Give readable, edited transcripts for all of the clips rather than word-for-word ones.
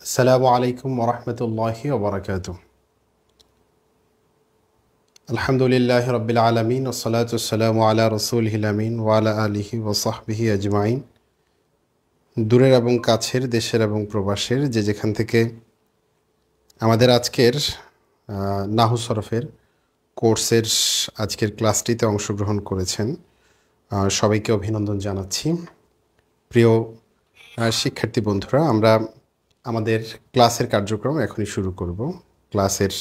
আসসালামু আলাইকুম ওরহমতুল্লাহি ওবরাকাতুহ। আলহামদুলিল্লাহ রব্বিল আলমিন ওসলাতু ওয়াসসালামু আলা রসুলিল আমিন ওয়া আলা আলিহি ওয়া সাহবিহি আজমাইন। দূরের এবং কাছের, দেশের এবং প্রবাসের যে যেখান থেকে আমাদের আজকের নাহু সরফের কোর্সের আজকের ক্লাসটিতে অংশগ্রহণ করেছেন, সবাইকে অভিনন্দন জানাচ্ছি। প্রিয় শিক্ষার্থী বন্ধুরা, আমরা আমাদের ক্লাসের কার্যক্রম এখনই শুরু করব। ক্লাসের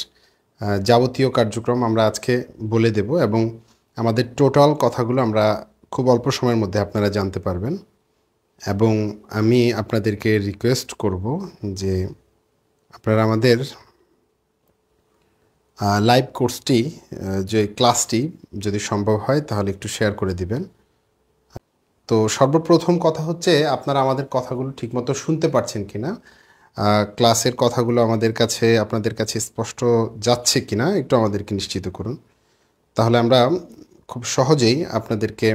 যাবতীয় কার্যক্রম আমরা আজকে বলে দেব এবং আমাদের টোটাল কথাগুলো আমরা খুব অল্প সময়ের মধ্যে আপনারা জানতে পারবেন। এবং আমি আপনাদেরকে রিকোয়েস্ট করব যে আপনারা আমাদের লাইভ কোর্সটি, যে ক্লাসটি যদি সম্ভব হয় তাহলে একটু শেয়ার করে দিবেন। তো সর্বপ্রথম কথা হচ্ছে, আপনারা আমাদের কথাগুলো ঠিকমতো শুনতে পারছেন কিনা, ক্লাসের কথাগুলো আপনাদের কাছে স্পষ্ট যাচ্ছে কিনা একটু আমাদেরকে নিশ্চিত করুন। তাহলে আমরা খুব সহজেই আপনাদেরকে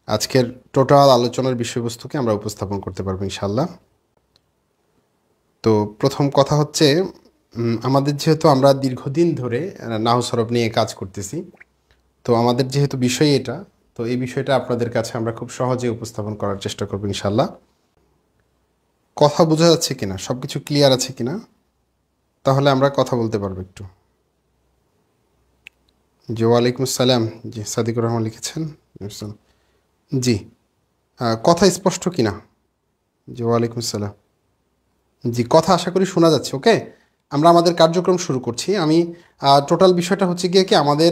আজকের টোটাল আলোচনার বিষয়বস্তুকে আমরা উপস্থাপন করতে পারবো ইনশাল্লাহ। তো প্রথম কথা হচ্ছে, আমাদের যেহেতু আমরা দীর্ঘদিন ধরে নাহু সরফ নিয়ে কাজ করতেছি, তো আমাদের যেহেতু বিষয় এটা, তো এই বিষয়টা আপনাদের কাছে আমরা খুব সহজে উপস্থাপন করার চেষ্টা করবো ইনশাল্লাহ। কথা বোঝা যাচ্ছে কিনা, সব কিছু ক্লিয়ার আছে কিনা, তাহলে আমরা কথা বলতে পারবো একটু। জি, ওয়ালাইকুম আসসালাম। জি, সাদিকুর রহমান লিখেছেন। জি, কথা স্পষ্ট কিনা? জি, ওয়ালাইকুম আসসালাম। জি, কথা আশা করি শোনা যাচ্ছে। ওকে, আমরা আমাদের কার্যক্রম শুরু করছি। আমি টোটাল বিষয়টা হচ্ছে গিয়ে কি, আমাদের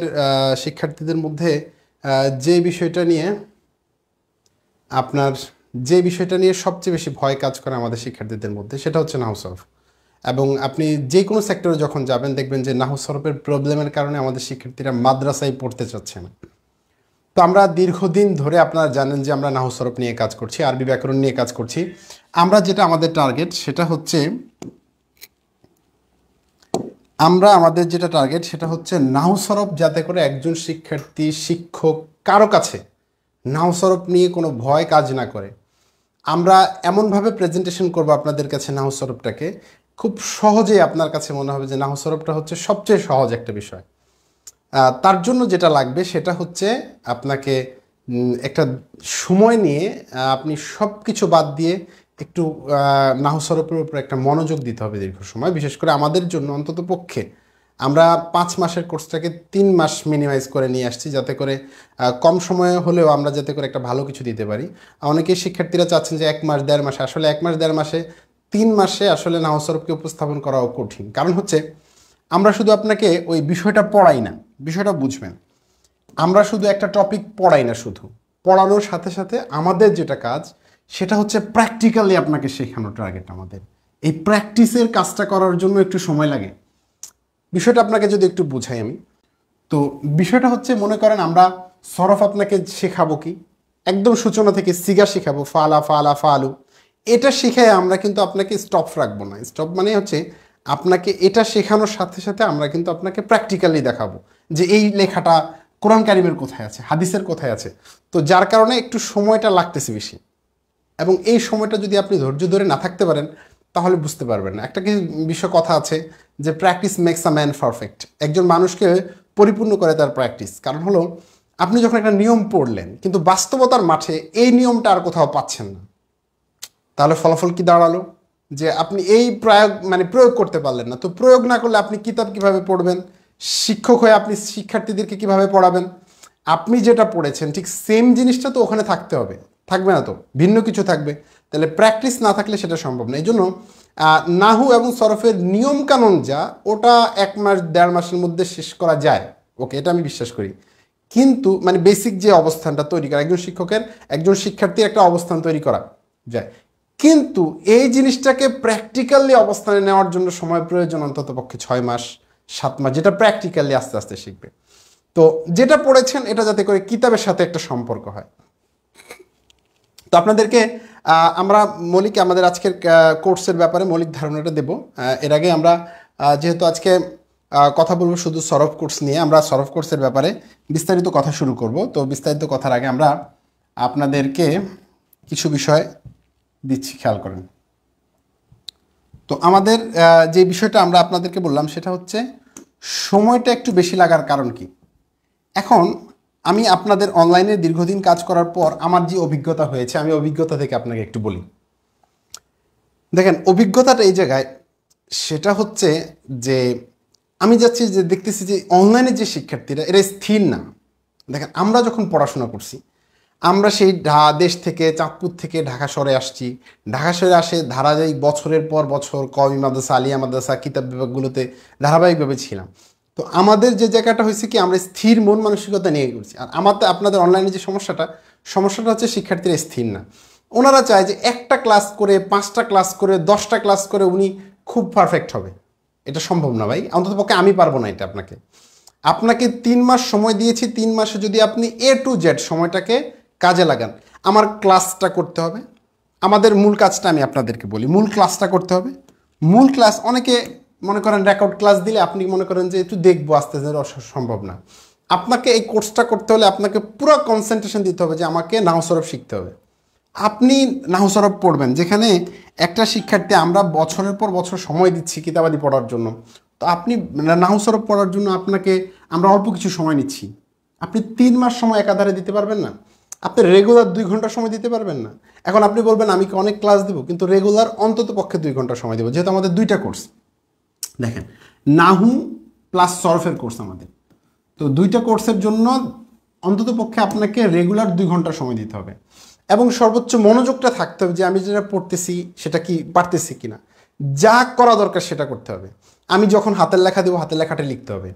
শিক্ষার্থীদের মধ্যে যে বিষয়টা নিয়ে সবচেয়ে বেশি ভয় কাজ করে আমাদের শিক্ষার্থীদের মধ্যে, সেটা হচ্ছে নাহু সরফ। এবং আপনি যে কোনো সেক্টরে যখন যাবেন দেখবেন যে নাহু সরফের প্রবলেমের কারণে আমাদের শিক্ষার্থীরা মাদ্রাসায় পড়তে চাচ্ছে না। তো আমরা দীর্ঘদিন ধরে, আপনারা জানেন যে আমরা নাহু সরফ নিয়ে কাজ করছি, আরবি ব্যাকরণ নিয়ে কাজ করছি। আমাদের টার্গেট সেটা হচ্ছে নাহু সরফ যাতে করে একজন শিক্ষার্থী, শিক্ষক কারো কাছে নাহু সরফ নিয়ে কোনো ভয় কাজ না করে। আমরা এমনভাবে প্রেজেন্টেশন করব আপনাদের কাছে নাহু সরফটাকে, খুব সহজেই আপনার কাছে মনে হবে যে নাহু সরফটা হচ্ছে সবচেয়ে সহজ একটা বিষয়। তার জন্য যেটা লাগবে সেটা হচ্ছে আপনাকে একটা সময় নিয়ে আপনি সব কিছু বাদ দিয়ে একটু নাহু সরফের উপর একটা মনোযোগ দিতে হবে দীর্ঘ সময়। বিশেষ করে আমাদের জন্য অন্তত পক্ষে আমরা 5 মাসের কোর্সটাকে 3 মাস মিনিমাইজ করে নিয়ে আসছি, যাতে করে কম সময়ে হলেও আমরা যাতে করে একটা ভালো কিছু দিতে পারি। অনেকেই শিক্ষার্থীরা চাচ্ছেন যে 1 মাস 1.5 মাসে, আসলে 1 মাস 1.5 মাসে, 3 মাসে আসলে নাহু সরফকে উপস্থাপন করাও কঠিন। কারণ হচ্ছে আমরা শুধু আপনাকে ওই বিষয়টা পড়াই না, বিষয়টা বুঝবেন, আমরা শুধু একটা টপিক পড়াই না, শুধু পড়ানোর সাথে সাথে আমাদের যেটা কাজ সেটা হচ্ছে প্র্যাকটিক্যালি আপনাকে শেখানোর টার্গেট আমাদের। এই প্র্যাকটিসের কাজটা করার জন্য একটু সময় লাগে। বিষয়টা আপনাকে যদি একটু বুঝাই আমি, তো বিষয়টা হচ্ছে, মনে করেন আমরা সরফ আপনাকে শেখাবো কি, একদম সূচনা থেকে সিগা শেখাবো, ফালা ফালা ফালু, এটা শিখাই আমরা কিন্তু আপনাকে স্টপ রাখবো না। স্টপ মানে হচ্ছে আপনাকে এটা শেখানোর সাথে সাথে আমরা কিন্তু আপনাকে প্র্যাকটিক্যালি দেখাবো যে এই লেখাটা কোরআন কারিমের কোথায় আছে, হাদিসের কোথায় আছে। তো যার কারণে একটু সময়টা লাগতেছে বেশি, এবং এই সময়টা যদি আপনি ধৈর্য ধরে না থাকতে পারেন তাহলে বুঝতে পারবেন না। একটা বিষয় কথা আছে যে practice makes a man perfect. একজন মানুষকে পরিপূর্ণ করে তার প্র্যাকটিস। কারণ হলো, আপনি যখন একটা নিয়ম পড়লেন কিন্তু বাস্তবতার মাঠে এই নিয়মটা আর কোথাও পাচ্ছেন না, তাহলে ফলাফল কি দাঁড়ালো? যে আপনি এই প্রয়োগ করতে পারলেন না। তো প্রয়োগ না করলে আপনি কিতাব কিভাবে পড়বেন? শিক্ষক হয়ে আপনি শিক্ষার্থীদেরকে কিভাবে পড়াবেন? আপনি যেটা পড়েছেন ঠিক সেম জিনিসটা তো ওখানে থাকতে হবে, থাকবে না তো, ভিন্ন কিছু থাকবে। তাহলে প্র্যাকটিস না থাকলে সেটা সম্ভব না। এই জন্য নাহু এবং সরফের নিয়ম কানুন যা, ওটা 1 মাস 1.5 মাসের মধ্যে শেষ করা যায়। ওকে, এটা আমি বিশ্বাস করি। কিন্তু বেসিক যে অবস্থানটা তৈরি করা, একজন শিক্ষার্থীর একটা অবস্থান তৈরি করা যায়, কিন্তু এই জিনিসটাকে প্র্যাকটিক্যালি অবস্থানে নেওয়ার জন্য সময় প্রয়োজন অন্তত পক্ষে 6 মাস 7 মাস, যেটা প্র্যাকটিক্যালি আস্তে আস্তে শিখবে। তো যেটা পড়েছেন এটা যাতে করে কিতাবের সাথে একটা সম্পর্ক হয়। তো আপনাদেরকে আমরা আমাদের আজকের কোর্সের ব্যাপারে মৌলিক ধারণাটা দেব। এর আগে আমরা যেহেতু আজকে কথা বলবো শুধু সরফ কোর্স নিয়ে, আমরা সরফ কোর্সের ব্যাপারে বিস্তারিত কথা শুরু করব। তো বিস্তারিত কথার আগে আমরা আপনাদেরকে কিছু বিষয় দিচ্ছি, খেয়াল করেন। তো আমাদের যে বিষয়টা আমরা আপনাদেরকে বললাম সেটা হচ্ছে সময়টা একটু বেশি লাগার কারণ কি। এখন আমি আপনাদের অনলাইনে দীর্ঘদিন কাজ করার পর আমার যে অভিজ্ঞতা হয়েছে, আমি অভিজ্ঞতা থেকে আপনাকে একটু বলি। দেখেন, অভিজ্ঞতাটা এই জায়গায় সেটা হচ্ছে যে আমি যাচ্ছি যে দেখতেছি যে অনলাইনে যে শিক্ষার্থীরা এরা স্থির না। দেখেন, আমরা যখন পড়াশোনা করছি, আমরা সেই দেশ থেকে চাঁদপুর থেকে ঢাকা শহরে আসছি। ঢাকা শহরে আসে ধারাবাহিক বছরের পর বছর কওমি মাদ্রাসা, আলিয়া মাদ্রাসা, কিতাব বিভাগগুলোতে ধারাবাহিকভাবে ছিলাম। তো আমাদের যে জায়গাটা হয়েছে কি, আমরা স্থির মন মানসিকতা নিয়ে করছি। আর আপনাদের অনলাইনে যে সমস্যাটা হচ্ছে শিক্ষার্থীরা স্থির না। ওনারা চায় যে একটা ক্লাস করে, 5টা ক্লাস করে, 10টা ক্লাস করে উনি খুব পারফেক্ট হবে। এটা সম্ভব না ভাই, অন্ততপক্ষে আমি পারবো না এটা। আপনাকে 3 মাস সময় দিয়েছি। 3 মাসে যদি আপনি A to Z সময়টাকে কাজে লাগান, আমার ক্লাসটা করতে হবে। আমাদের মূল কাজটা আমি আপনাদেরকে বলি, মূল ক্লাসটা করতে হবে। মূল ক্লাস অনেকে মনে করেন রেকর্ড ক্লাস দিলে আপনি মনে করেন যে একটু দেখবো আস্তে আস্তে, সম্ভব না। আপনাকে এই কোর্সটা করতে হলে আপনাকে পুরো কনসেন্ট্রেশন দিতে হবে যে আমাকে নাহু সরফ শিখতে হবে। আপনি নাহু সরফ পড়বেন, যেখানে একটা শিক্ষার্থী আমরা বছরের পর বছর সময় দিচ্ছি কিতাবাদি পড়ার জন্য। তো আপনি নাহু সরফ পড়ার জন্য আমরা অল্প কিছু সময় নিচ্ছি। আপনি 3 মাস সময় একাধারে দিতে পারবেন না। আপনি রেগুলার 2 ঘন্টা সময় দিতে পারবেন না। এখন আপনি বলবেন আমি কি অনেক ক্লাস দেবো, কিন্তু রেগুলার অন্তত পক্ষে 2 ঘন্টা সময় দেবো, যেহেতু আমাদের 2টা কোর্স। দেখেন, নাহু প্লাস সরফের কোর্স আমাদের। তো 2টা কোর্সের জন্য অন্তত পক্ষে আপনাকে রেগুলার 2 ঘন্টা সময় দিতে হবে, এবং সর্বোচ্চ মনোযোগটা থাকতে হবে যে আমি যেটা পড়তেছি সেটা কি পারতেছি কিনা। যা করা দরকার সেটা করতে হবে। আমি যখন হাতের লেখা দেবো হাতের লেখাটা লিখতে হবে,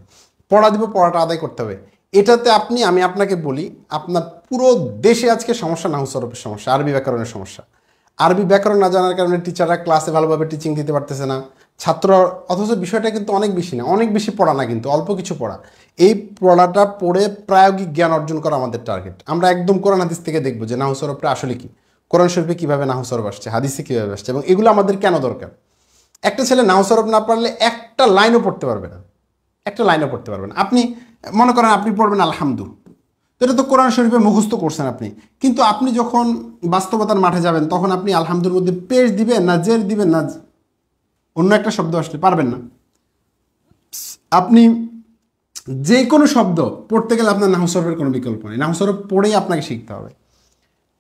পড়া দিব পড়াটা আদায় করতে হবে। এটাতে আমি আপনাকে বলি, আপনার পুরো দেশে আজকে সমস্যা নাহু সরফের সমস্যা, আরবি ব্যাকরণের সমস্যা। আরবি ব্যাকরণ না জানার কারণে টিচাররা ক্লাসে ভালোভাবে টিচিং দিতে পারতেছে না, ছাত্র। অথচ বিষয়টা কিন্তু অনেক বেশি না, অনেক বেশি পড়া না, কিন্তু অল্প কিছু পড়া। এই পড়াটা পড়ে প্রায়োগিক জ্ঞান অর্জন করা আমাদের টার্গেট। আমরা একদম কোরআন হাদিস থেকে দেখবো যে নাহু সরফটা আসলে কি, কোরআন শরীফে কীভাবে নাহু সরফ আসছে, হাদিসে কীভাবে আসছে, এবং এগুলো আমাদের কেন দরকার। একটা ছেলে নাহু সরফ না পারলে একটা লাইনও পড়তে পারবে না, একটা লাইনও পড়তে পারবে না। আপনি মনে করেন আপনি পড়বেন আলহামদু, তো এটা তো কোরআন শরীফে মুখস্থ করছেন আপনি, কিন্তু আপনি যখন বাস্তবতার মাঠে যাবেন তখন আপনি আলহামদুর মধ্যে পেশ দিবেন না জের দিবেন না অন্য একটা শব্দ আসলে পারবেন না। আপনি যে কোনো শব্দ পড়তে গেলে আপনার নাহু সরফের কোনো বিকল্প নেই, নাহু সরফ পড়েই আপনাকে শিখতে হবে।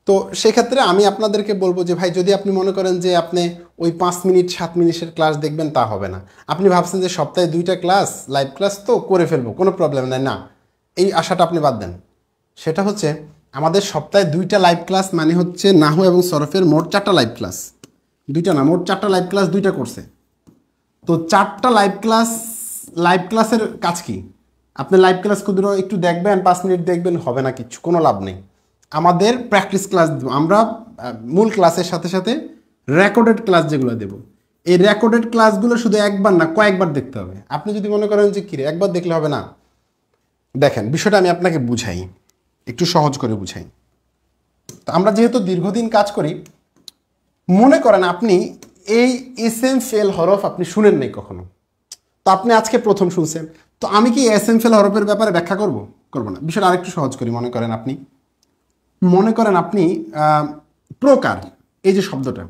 তো সেক্ষেত্রে আমি আপনাদেরকে বলবো যে ভাই, যদি আপনি মনে করেন যে আপনি ওই 5 মিনিট 7 মিনিটের ক্লাস দেখবেন, তা হবে না। আপনি ভাবছেন যে সপ্তাহে 2টা ক্লাস লাইভ ক্লাস তো করে ফেলবো, কোনো প্রবলেম নাই, না, এই আশাটা আপনি বাদ দেন। সেটা হচ্ছে আমাদের সপ্তাহে 2টা লাইভ ক্লাস মানে হচ্ছে নাহু এবং সরফের মোট 4টা লাইভ ক্লাস, 2টা না, মোট 4টা লাইভ ক্লাস 2টা করছে। তো 4টা লাইভ ক্লাসের কাজ কি? আপনি লাইভ ক্লাস ক্ষুদ্র একটু দেখবেন, 5 মিনিট দেখবেন, হবে না, কিচ্ছু, কোনো লাভ নেই। আমাদের প্র্যাকটিস ক্লাস দেব আমরা, মূল ক্লাসের সাথে সাথে রেকর্ডেড ক্লাস যেগুলো দেব। এই রেকর্ডেড ক্লাসগুলো শুধু একবার না, কয়েকবার দেখতে হবে। আপনি যদি মনে করেন যে কিরে একবার দেখলে হবে না, দেখেন বিষয়টা আমি আপনাকে বুঝাই, একটু সহজ করে বুঝাই। তো আমরা যেহেতু দীর্ঘদিন কাজ করি, মনে করেন আপনি এই এসএম ফেল হরফ আপনি শুনেন নাই কখনো, তো আপনি আজকে প্রথম শুনছেন। তো আমি কি এসএম ফেল হরফের ব্যাপারে ব্যাখ্যা করব না। বিষয়টা আরেকটু সহজ করি। মনে করেন আপনি প্রকার, এই যে শব্দটা,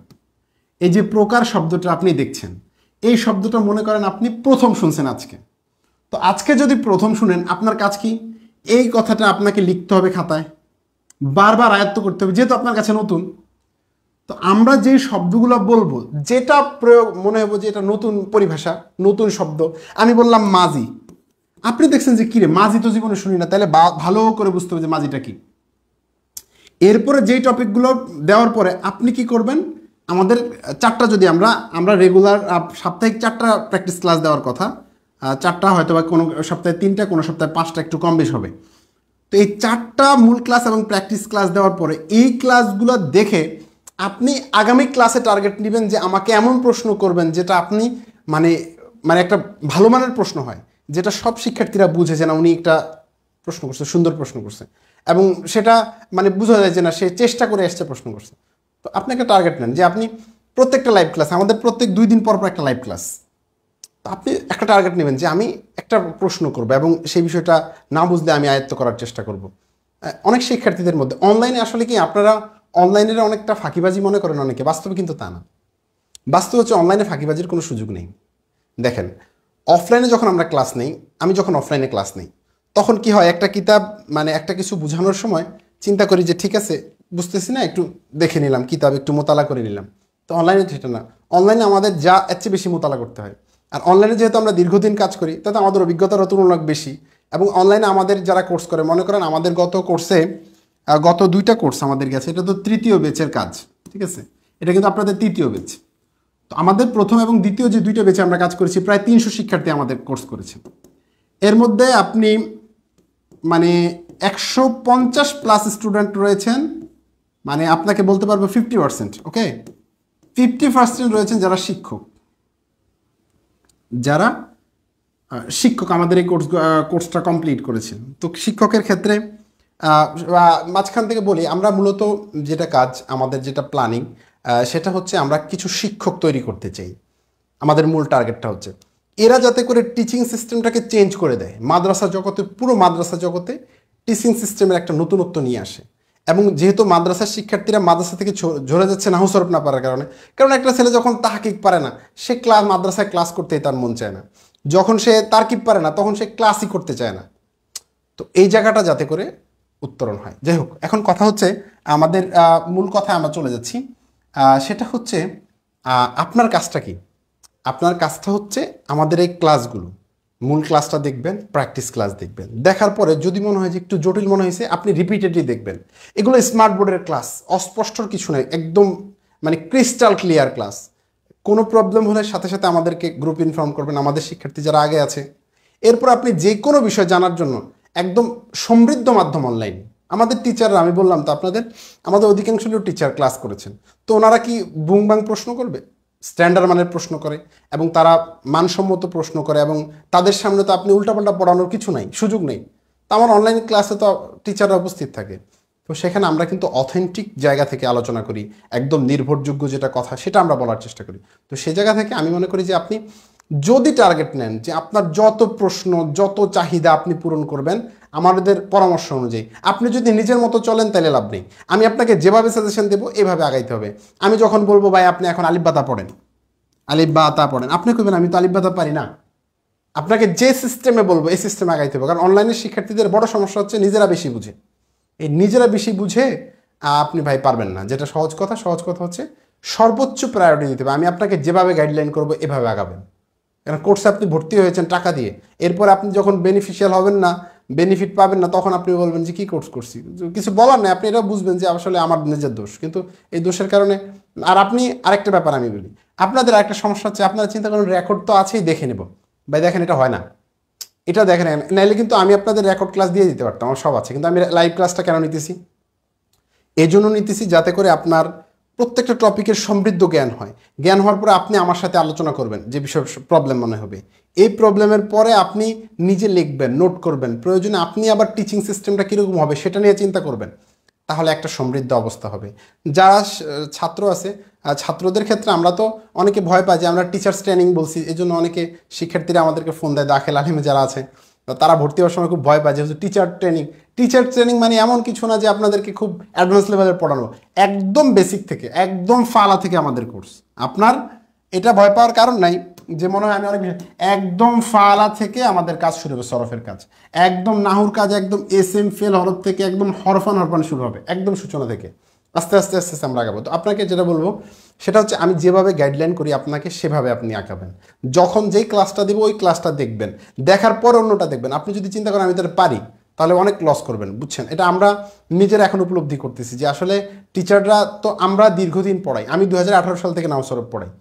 এই যে প্রকার শব্দটা আপনি দেখছেন, এই শব্দটা মনে করেন আপনি প্রথম শুনছেন আজকে। তো আজকে যদি প্রথম শুনেন, আপনার কাজ কি? এই কথাটা আপনাকে লিখতে হবে খাতায়, বারবার আয়ত্ত করতে হবে, যেহেতু আপনার কাছে নতুন। তো আমরা যে শব্দগুলো বলবো, যেটা প্রয়োগ মনে হবো যে এটা নতুন পরিভাষা, নতুন শব্দ। আমি বললাম মাজি, আপনি দেখছেন যে কিরে মাজি তো জীবনে শুনি না, তাহলে ভালো করে বুঝতে হবে যে মাজিটা কি। এরপরে যেই টপিকগুলো দেওয়ার পরে আপনি কি করবেন, আমাদের 4টা যদি আমরা রেগুলার সাপ্তাহিক 4টা প্র্যাকটিস ক্লাস দেওয়ার কথা, 4টা হয়তো বা কোনো সপ্তাহে 3টা, কোনো সপ্তাহে 5টা, একটু কম বেশ হবে। তো এই 4টা মূল ক্লাস এবং প্র্যাকটিস ক্লাস দেওয়ার পরে এই ক্লাসগুলো দেখে আপনি আগামী ক্লাসে টার্গেট নেবেন যে আমাকে এমন প্রশ্ন করবেন যেটা আপনি মানে একটা ভালো মানের প্রশ্ন হয়, যেটা সব শিক্ষার্থীরা বুঝে যে না উনি একটা প্রশ্ন করছে, সুন্দর প্রশ্ন করছে, এবং সেটা মানে বোঝা যায় যে না সে চেষ্টা করে এসছে প্রশ্ন করছে। তো আপনি একটা টার্গেট নেন যে আপনি প্রত্যেকটা লাইভ ক্লাস, আমাদের প্রত্যেক 2 দিন পর পর একটা লাইভ ক্লাস, তো আপনি একটা টার্গেট নেবেন যে আমি একটা প্রশ্ন করব এবং সেই বিষয়টা না বুঝলে আমি আয়ত্ত করার চেষ্টা করব। অনেক শিক্ষার্থীদের মধ্যে অনলাইনে আসলে কি আপনারা অনলাইনের অনেকটা ফাঁকিবাজি মনে করেন অনেকে, বাস্তবে কিন্তু তা না। বাস্তব হচ্ছে অনলাইনে ফাঁকিবাজির কোনো সুযোগ নেই। দেখেন, অফলাইনে যখন আমরা ক্লাস নেই, আমি যখন অফলাইনে ক্লাস নেই, তখন কি হয়, একটা কিতাব মানে একটা কিছু বোঝানোর সময় চিন্তা করি যে ঠিক আছে বুঝতেছি না, একটু দেখে নিলাম কিতাব, একটু মোতালা করে নিলাম। তো অনলাইনে সেটা না, অনলাইনে আমাদের যা এর চেয়ে বেশি মোতালা করতে হয়। আর অনলাইনে যেহেতু আমরা দীর্ঘদিন কাজ করি, তাতে আমাদের অভিজ্ঞতার তুলনামূলক বেশি। এবং অনলাইনে আমাদের যারা কোর্স করে, মনে করেন আমাদের গত 2টা কোর্স আমাদের গেছে, এটা তো তৃতীয় ব্যাচের কাজ, ঠিক আছে, এটা কিন্তু আপনাদের তৃতীয় ব্যাচ। তো আমাদের প্রথম এবং দ্বিতীয় যে 2টা ব্যাচে আমরা কাজ করেছি, প্রায় 300 শিক্ষার্থী আমাদের কোর্স করেছে। এর মধ্যে আপনি মানে 150+ স্টুডেন্ট রয়েছেন, মানে আপনাকে বলতে পারবো 50%, ওকে, 50% রয়েছেন যারা শিক্ষক আমাদের এই কোর্সটা কমপ্লিট করেছেন। তো শিক্ষকের ক্ষেত্রে মাঝখান থেকে বলি, আমরা মূলত যেটা কাজ, আমাদের যেটা প্ল্যানিং, সেটা হচ্ছে আমরা কিছু শিক্ষক তৈরি করতে চাই। আমাদের মূল টার্গেটটা হচ্ছে এরা যাতে করে টিচিং সিস্টেমটাকে চেঞ্জ করে দেয়, মাদ্রাসা জগতে, পুরো মাদ্রাসা জগতে টিচিং সিস্টেমের একটা নতুনত্ব নিয়ে আসে। এবং যেহেতু মাদ্রাসার শিক্ষার্থীরা মাদ্রাসা থেকে ঝরে যাচ্ছে নাহু সরফ না পারার কারণে, কারণ একটা ছেলে যখন তাহকিক পারে না, সে মাদ্রাসায় ক্লাস করতেই তার মন চায় না। যখন সে তারকিব পারে না, তখন সে ক্লাসই করতে চায় না। তো এই জায়গাটা যাতে করে উত্তরণ হয়। যাই হোক, এখন কথা হচ্ছে আমাদের মূল কথায় আমরা চলে যাচ্ছি। সেটা হচ্ছে আপনার কাজটা কি? আপনার কাজটা হচ্ছে আমাদের এই ক্লাসগুলো, মূল ক্লাসটা দেখবেন, প্র্যাকটিস ক্লাস দেখবেন, দেখার পরে যদি মনে হয় যে একটু জটিল মনে হয়েছে, আপনি রিপিটেডলি দেখবেন। এগুলো স্মার্ট বোর্ডের ক্লাস, অস্পষ্টর কিছু নেই, একদম মানে ক্রিস্টাল ক্লিয়ার ক্লাস। কোনো প্রবলেম হলে সাথে সাথে আমাদেরকে গ্রুপ ইনফর্ম করবেন, আমাদের শিক্ষার্থী যারা আগে আছে। এরপর আপনি যে কোনো বিষয় জানার জন্য একদম সমৃদ্ধ মাধ্যম অনলাইন। আমাদের টিচাররা, আমি বললাম তো আপনাদের, আমাদের অধিকাংশ লোক টিচার ক্লাস করেছেন। তো ওনারা কি বুংবাং প্রশ্ন করবে? স্ট্যান্ডার্ড মানের প্রশ্ন করে, এবং তারা মানসম্মত প্রশ্ন করে, এবং তাদের সামনে তো আপনি উল্টাপাল্টা পড়ানোর কিছু নাই, সুযোগ নেই। তো আমার অনলাইন ক্লাসে তো টিচাররা উপস্থিত থাকে। তো সেখানে আমরা কিন্তু অথেন্টিক জায়গা থেকে আলোচনা করি, একদম নির্ভরযোগ্য যেটা কথা সেটা আমরা বলার চেষ্টা করি। তো সেই জায়গা থেকে আমি মনে করি যে আপনি যদি টার্গেট নেন যে আপনার যত প্রশ্ন, যত চাহিদা আপনি পূরণ করবেন আমাদের পরামর্শ অনুযায়ী, আপনি যদি নিজের মতো চলেন তাহলে লাভ নেই। আমি আপনাকে যেভাবে সাজেশন দেবো এভাবে আগাইতে হবে। আমি যখন বলবো ভাই আপনি এখন আলিফ বাতা পড়েন, আলিফ বাতা পড়েন, আপনি কইবেন আমি তো আলিফ বাতা পারি না। আপনাকে যে সিস্টেমে বলবো এই সিস্টেমে আগাইতে হবে। কারণ অনলাইনের শিক্ষার্থীদের বড় সমস্যা হচ্ছে নিজেরা বেশি বুঝে। এই নিজেরা বেশি বুঝে আপনি ভাই পারবেন না। যেটা সহজ কথা হচ্ছে সর্বোচ্চ প্রায়োরিটি দিতে হবে। আমি আপনাকে যেভাবে গাইডলাইন করবো এভাবে আগাবেন। কারণ কোর্সে আপনি ভর্তি হয়েছেন টাকা দিয়ে, এরপর আপনি যখন বেনিফিশিয়াল হবেন না, বেনিফিট পাবেন না, তখন আপনি বলবেন যে কী কোর্স করছি, কিছু বলার নেই। আপনি এটাও বুঝবেন যে আসলে আমার নিজের দোষ, কিন্তু এই দোষের কারণে। আর আপনি আরেকটা ব্যাপার আমি বলি, আপনাদের আরেকটা সমস্যা হচ্ছে আপনারা চিন্তা করেন রেকর্ড তো আছেই, দেখে নেব। ভাই দেখেন, এটা হয় না। এটা দেখেন, নাইলে কিন্তু আমি আপনাদের রেকর্ড ক্লাস দিয়ে দিতে পারতাম, আমার সব আছে, কিন্তু আমি লাইভ ক্লাসটা কেন নিতেছি? এই জন্য নিতেছি যাতে করে আপনার প্রত্যেকটা টপিকের সমৃদ্ধ জ্ঞান হয়। জ্ঞান হওয়ার পরে আপনি আমার সাথে আলোচনা করবেন যে বিষয় প্রবলেম মনে হবে। এই প্রবলেমের পরে আপনি নিজে লিখবেন, নোট করবেন, প্রয়োজনে আপনি আবার টিচিং সিস্টেমটা কীরকম হবে সেটা নিয়ে চিন্তা করবেন। তাহলে একটা সমৃদ্ধ অবস্থা হবে। যারা ছাত্র আছে, ছাত্রদের ক্ষেত্রে আমরা তো অনেকে ভয় পাই যে আমরা টিচার্স ট্রেনিং বলছি, এই জন্য অনেকে শিক্ষার্থীরা আমাদেরকে ফোন দেয়, দাখিল আলিমে যারা আছে তারা ভর্তি হওয়ার সময় খুব ভয় পায়, যেহেতু টিচার ট্রেনিং মানে এমন কিছু না যে আপনাদেরকে খুব অ্যাডভান্স লেভেলের পড়ানো, একদম বেসিক থেকে, একদম ফালা থেকে আমাদের কোর্স। আপনার এটা ভয় পাওয়ার কারণ নাই যে মনে হয় আমি অনেক, একদম ফালা থেকে আমাদের কাজ শুরু হবে, সরফের কাজ, একদম নাহুর কাজ, একদম এসএম ফেল হরফ থেকে একদম হরফান শুরু হবে, একদম সূচনা থেকে আস্তে আস্তে আস্তে আস্তে আমরা আগাবো। তো আপনাকে যেটা বলবো সেটা হচ্ছে আমি যেভাবে গাইডলাইন করি আপনাকে সেভাবে আপনি আঁকাবেন। যখন যেই ক্লাসটা দেবো ওই ক্লাসটা দেখবেন, দেখার পর অন্যটা দেখবেন। আপনি যদি চিন্তা করেন আমি তাহলে পারি, তাহলে অনেক লস করবেন, বুঝছেন? এটা আমরা নিজেরা এখন উপলব্ধি করতেছি যে আসলে টিচাররা তো আমরা দীর্ঘদিন পড়াই। আমি 2018 সাল থেকে নাও সরফ পড়াই।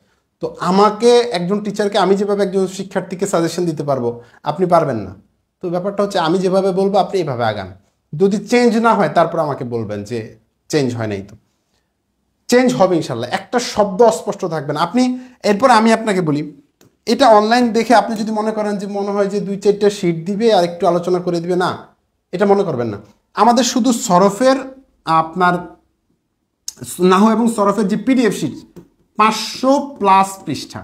তো আমাকে একজন টিচারকে আমি যেভাবে একজন শিক্ষার্থীকে সাজেশন দিতে পারবো, আপনি পারবেন না। তো ব্যাপারটা হচ্ছে আমি যেভাবে বলবো আপনি এইভাবে আগান। যদি চেঞ্জ না হয় তারপর আমাকে বলবেন যে চেঞ্জ হয় নাই। তো চেঞ্জ হবে ইনশাল্লাহ, একটা শব্দ অস্পষ্ট থাকবে না। আপনি এরপর আমি আপনাকে বলি, এটা অনলাইন দেখে আপনি যদি মনে করেন যে মনে হয় যে 2-4টা শিট দিবে আর একটু আলোচনা করে দিবে, না, এটা মনে করবেন না। আমাদের শুধু সরফের আপনার নাহু এবং সরফের যে পিডিএফ শিট 500+ পৃষ্ঠা,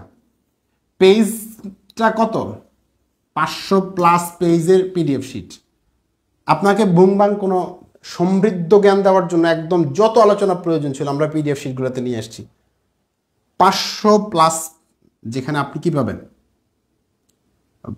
পেজটা কত, 500+ পেজের পিডিএফ শিট। আপনাকে বুমবাং কোনো সমৃদ্ধ জ্ঞান দেওয়ার জন্য একদম যত আলোচনা প্রয়োজন ছিল আমরা পিডিএফ শিটগুলোতে নিয়ে আসছি। 500+ যেখানে আপনি কি পাবেন,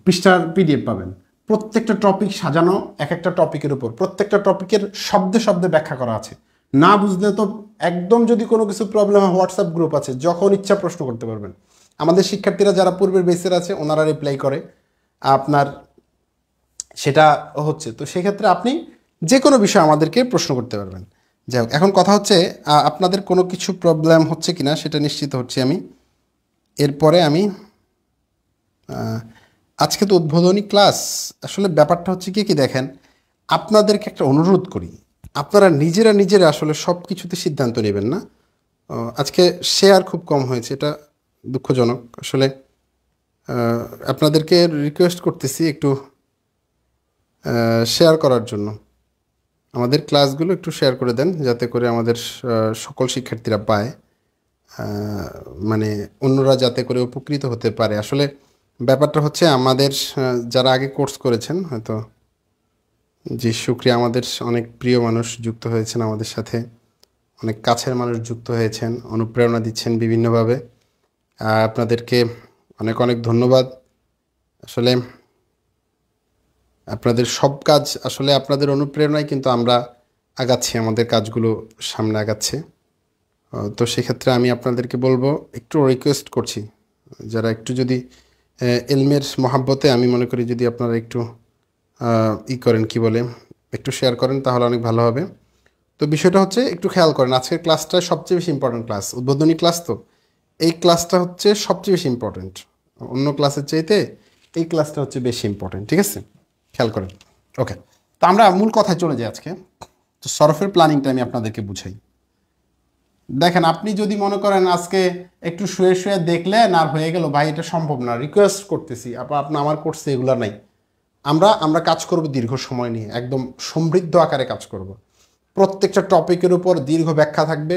পৃষ্ঠার পিডিএফ পাবেন। প্রত্যেকটা টপিক সাজানো, এক একটা টপিকের উপর প্রত্যেকটা টপিকের শব্দে শব্দে ব্যাখ্যা করা আছে। না বুঝলে তো একদম, যদি কোনো কিছু প্রবলেম হয় হোয়াটসঅ্যাপ গ্রুপ আছে, যখন ইচ্ছা প্রশ্ন করতে পারবেন। আমাদের শিক্ষার্থীরা যারা পূর্বের বেসের আছে ওনারা রিপ্লাই করে, আপনার সেটা হচ্ছে। তো সেক্ষেত্রে আপনি যে কোনো বিষয় আমাদেরকে প্রশ্ন করতে পারবেন। যাই হোক, এখন কথা হচ্ছে আপনাদের কোনো কিছু প্রবলেম হচ্ছে কিনা সেটা নিশ্চিত হচ্ছি আমি। এরপরে আমি আজকে তো উদ্বোধনী ক্লাস, আসলে ব্যাপারটা হচ্ছে কি দেখেন, আপনাদেরকে একটা অনুরোধ করি, আপনারা নিজেরা আসলে সব কিছুতে সিদ্ধান্ত নেবেন না। আজকে শেয়ার খুব কম হয়েছে, এটা দুঃখজনক। আসলে আপনাদেরকে রিকোয়েস্ট করতেছি একটু শেয়ার করার জন্য, আমাদের ক্লাসগুলো একটু শেয়ার করে দেন, যাতে করে আমাদের সকল শিক্ষার্থীরা পায়, মানে অন্যরা যাতে করে উপকৃত হতে পারে। আসলে ব্যাপারটা হচ্ছে আমাদের যারা আগে কোর্স করেছেন হয়তো, জি শুক্রিয়া, আমাদের অনেক প্রিয় মানুষ যুক্ত হয়েছেন আমাদের সাথে, অনেক কাছের মানুষ যুক্ত হয়েছেন, অনুপ্রেরণা দিচ্ছেন বিভিন্নভাবে। আপনাদেরকে অনেক অনেক ধন্যবাদ। আসলে আপনাদের সব কাজ, আসলে আপনাদের অনুপ্রেরণায় কিন্তু আমরা আগাচ্ছি, আমাদের কাজগুলো সামনে আগাচ্ছে। তো সেক্ষেত্রে আমি আপনাদেরকে বলবো, একটু রিকোয়েস্ট করছি, যারা একটু যদি এলমের মহাব্বতে আমি মনে করি যদি আপনারা একটু করেন, কি বলে, একটু শেয়ার করেন, তাহলে অনেক ভালো হবে। তো বিষয়টা হচ্ছে একটু খেয়াল করেন, আজকের ক্লাসটা সবচেয়ে বেশি ইম্পর্টেন্ট ক্লাস, উদ্বোধনী ক্লাস। তো এই ক্লাসটা হচ্ছে সবচেয়ে বেশি ইম্পর্টেন্ট, অন্য ক্লাসের চাইতে এই ক্লাসটা হচ্ছে বেশি ইম্পর্টেন্ট, ঠিক আছে? খেয়াল করেন। ওকে, তো আমরা মূল কথায় চলে যাই আজকে। তো সরফের প্ল্যানিংটা আমি আপনাদেরকে বুঝাই। দেখেন, আপনি যদি মনে করেন আজকে একটু শুয়ে শুয়ে দেখলেন আর হয়ে গেল, ভাই এটা সম্ভব না, রিকোয়েস্ট করতেছি, আপনি আমার কোর্সে এগুলো নাই। আমরা কাজ করব দীর্ঘ সময় নিয়ে, একদম সমৃদ্ধ আকারে কাজ করব। প্রত্যেকটা টপিকের উপর দীর্ঘ ব্যাখ্যা থাকবে।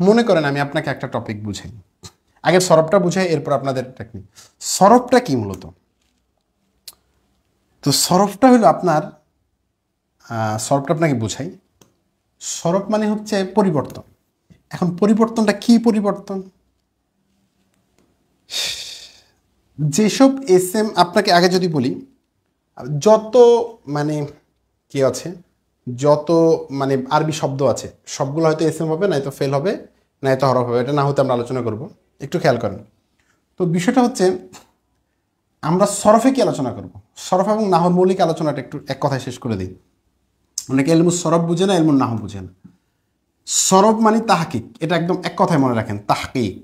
মনে করেন আমি আপনাকে একটা টপিক বুঝাই, আগে সরফটা বুঝাই, এরপর আপনাদের টেকনিক। সরফটা কি মূলত? তো সরফটা হলো আপনার, সরফটা আপনাকে বুঝাই। সরফ মানে হচ্ছে পরিবর্তন। এখন পরিবর্তনটা কি পরিবর্তন? যেসব এসএম, আপনাকে আগে যদি বলি, যত মানে কি আছে, যত মানে আরবি শব্দ আছে সবগুলো হয়তো এসএম হবে, নয়তো ফেল হবে, নয়তো হরফ হবে। এটা না হতে আমরা আলোচনা করব, একটু খেয়াল করেন। তো বিষয়টা হচ্ছে আমরা সরফে কি আলোচনা করব, সরফ এবং নাহর মৌলিক আলোচনাটা একটু এক কথায় শেষ করে দিই। অনেকে এলমুস সরফ বুঝে না, এলমুন নাহ বুঝে না। সরফ মানে তাহকিক, এটা একদম এক কথায় মনে রাখেন, তাহকিক,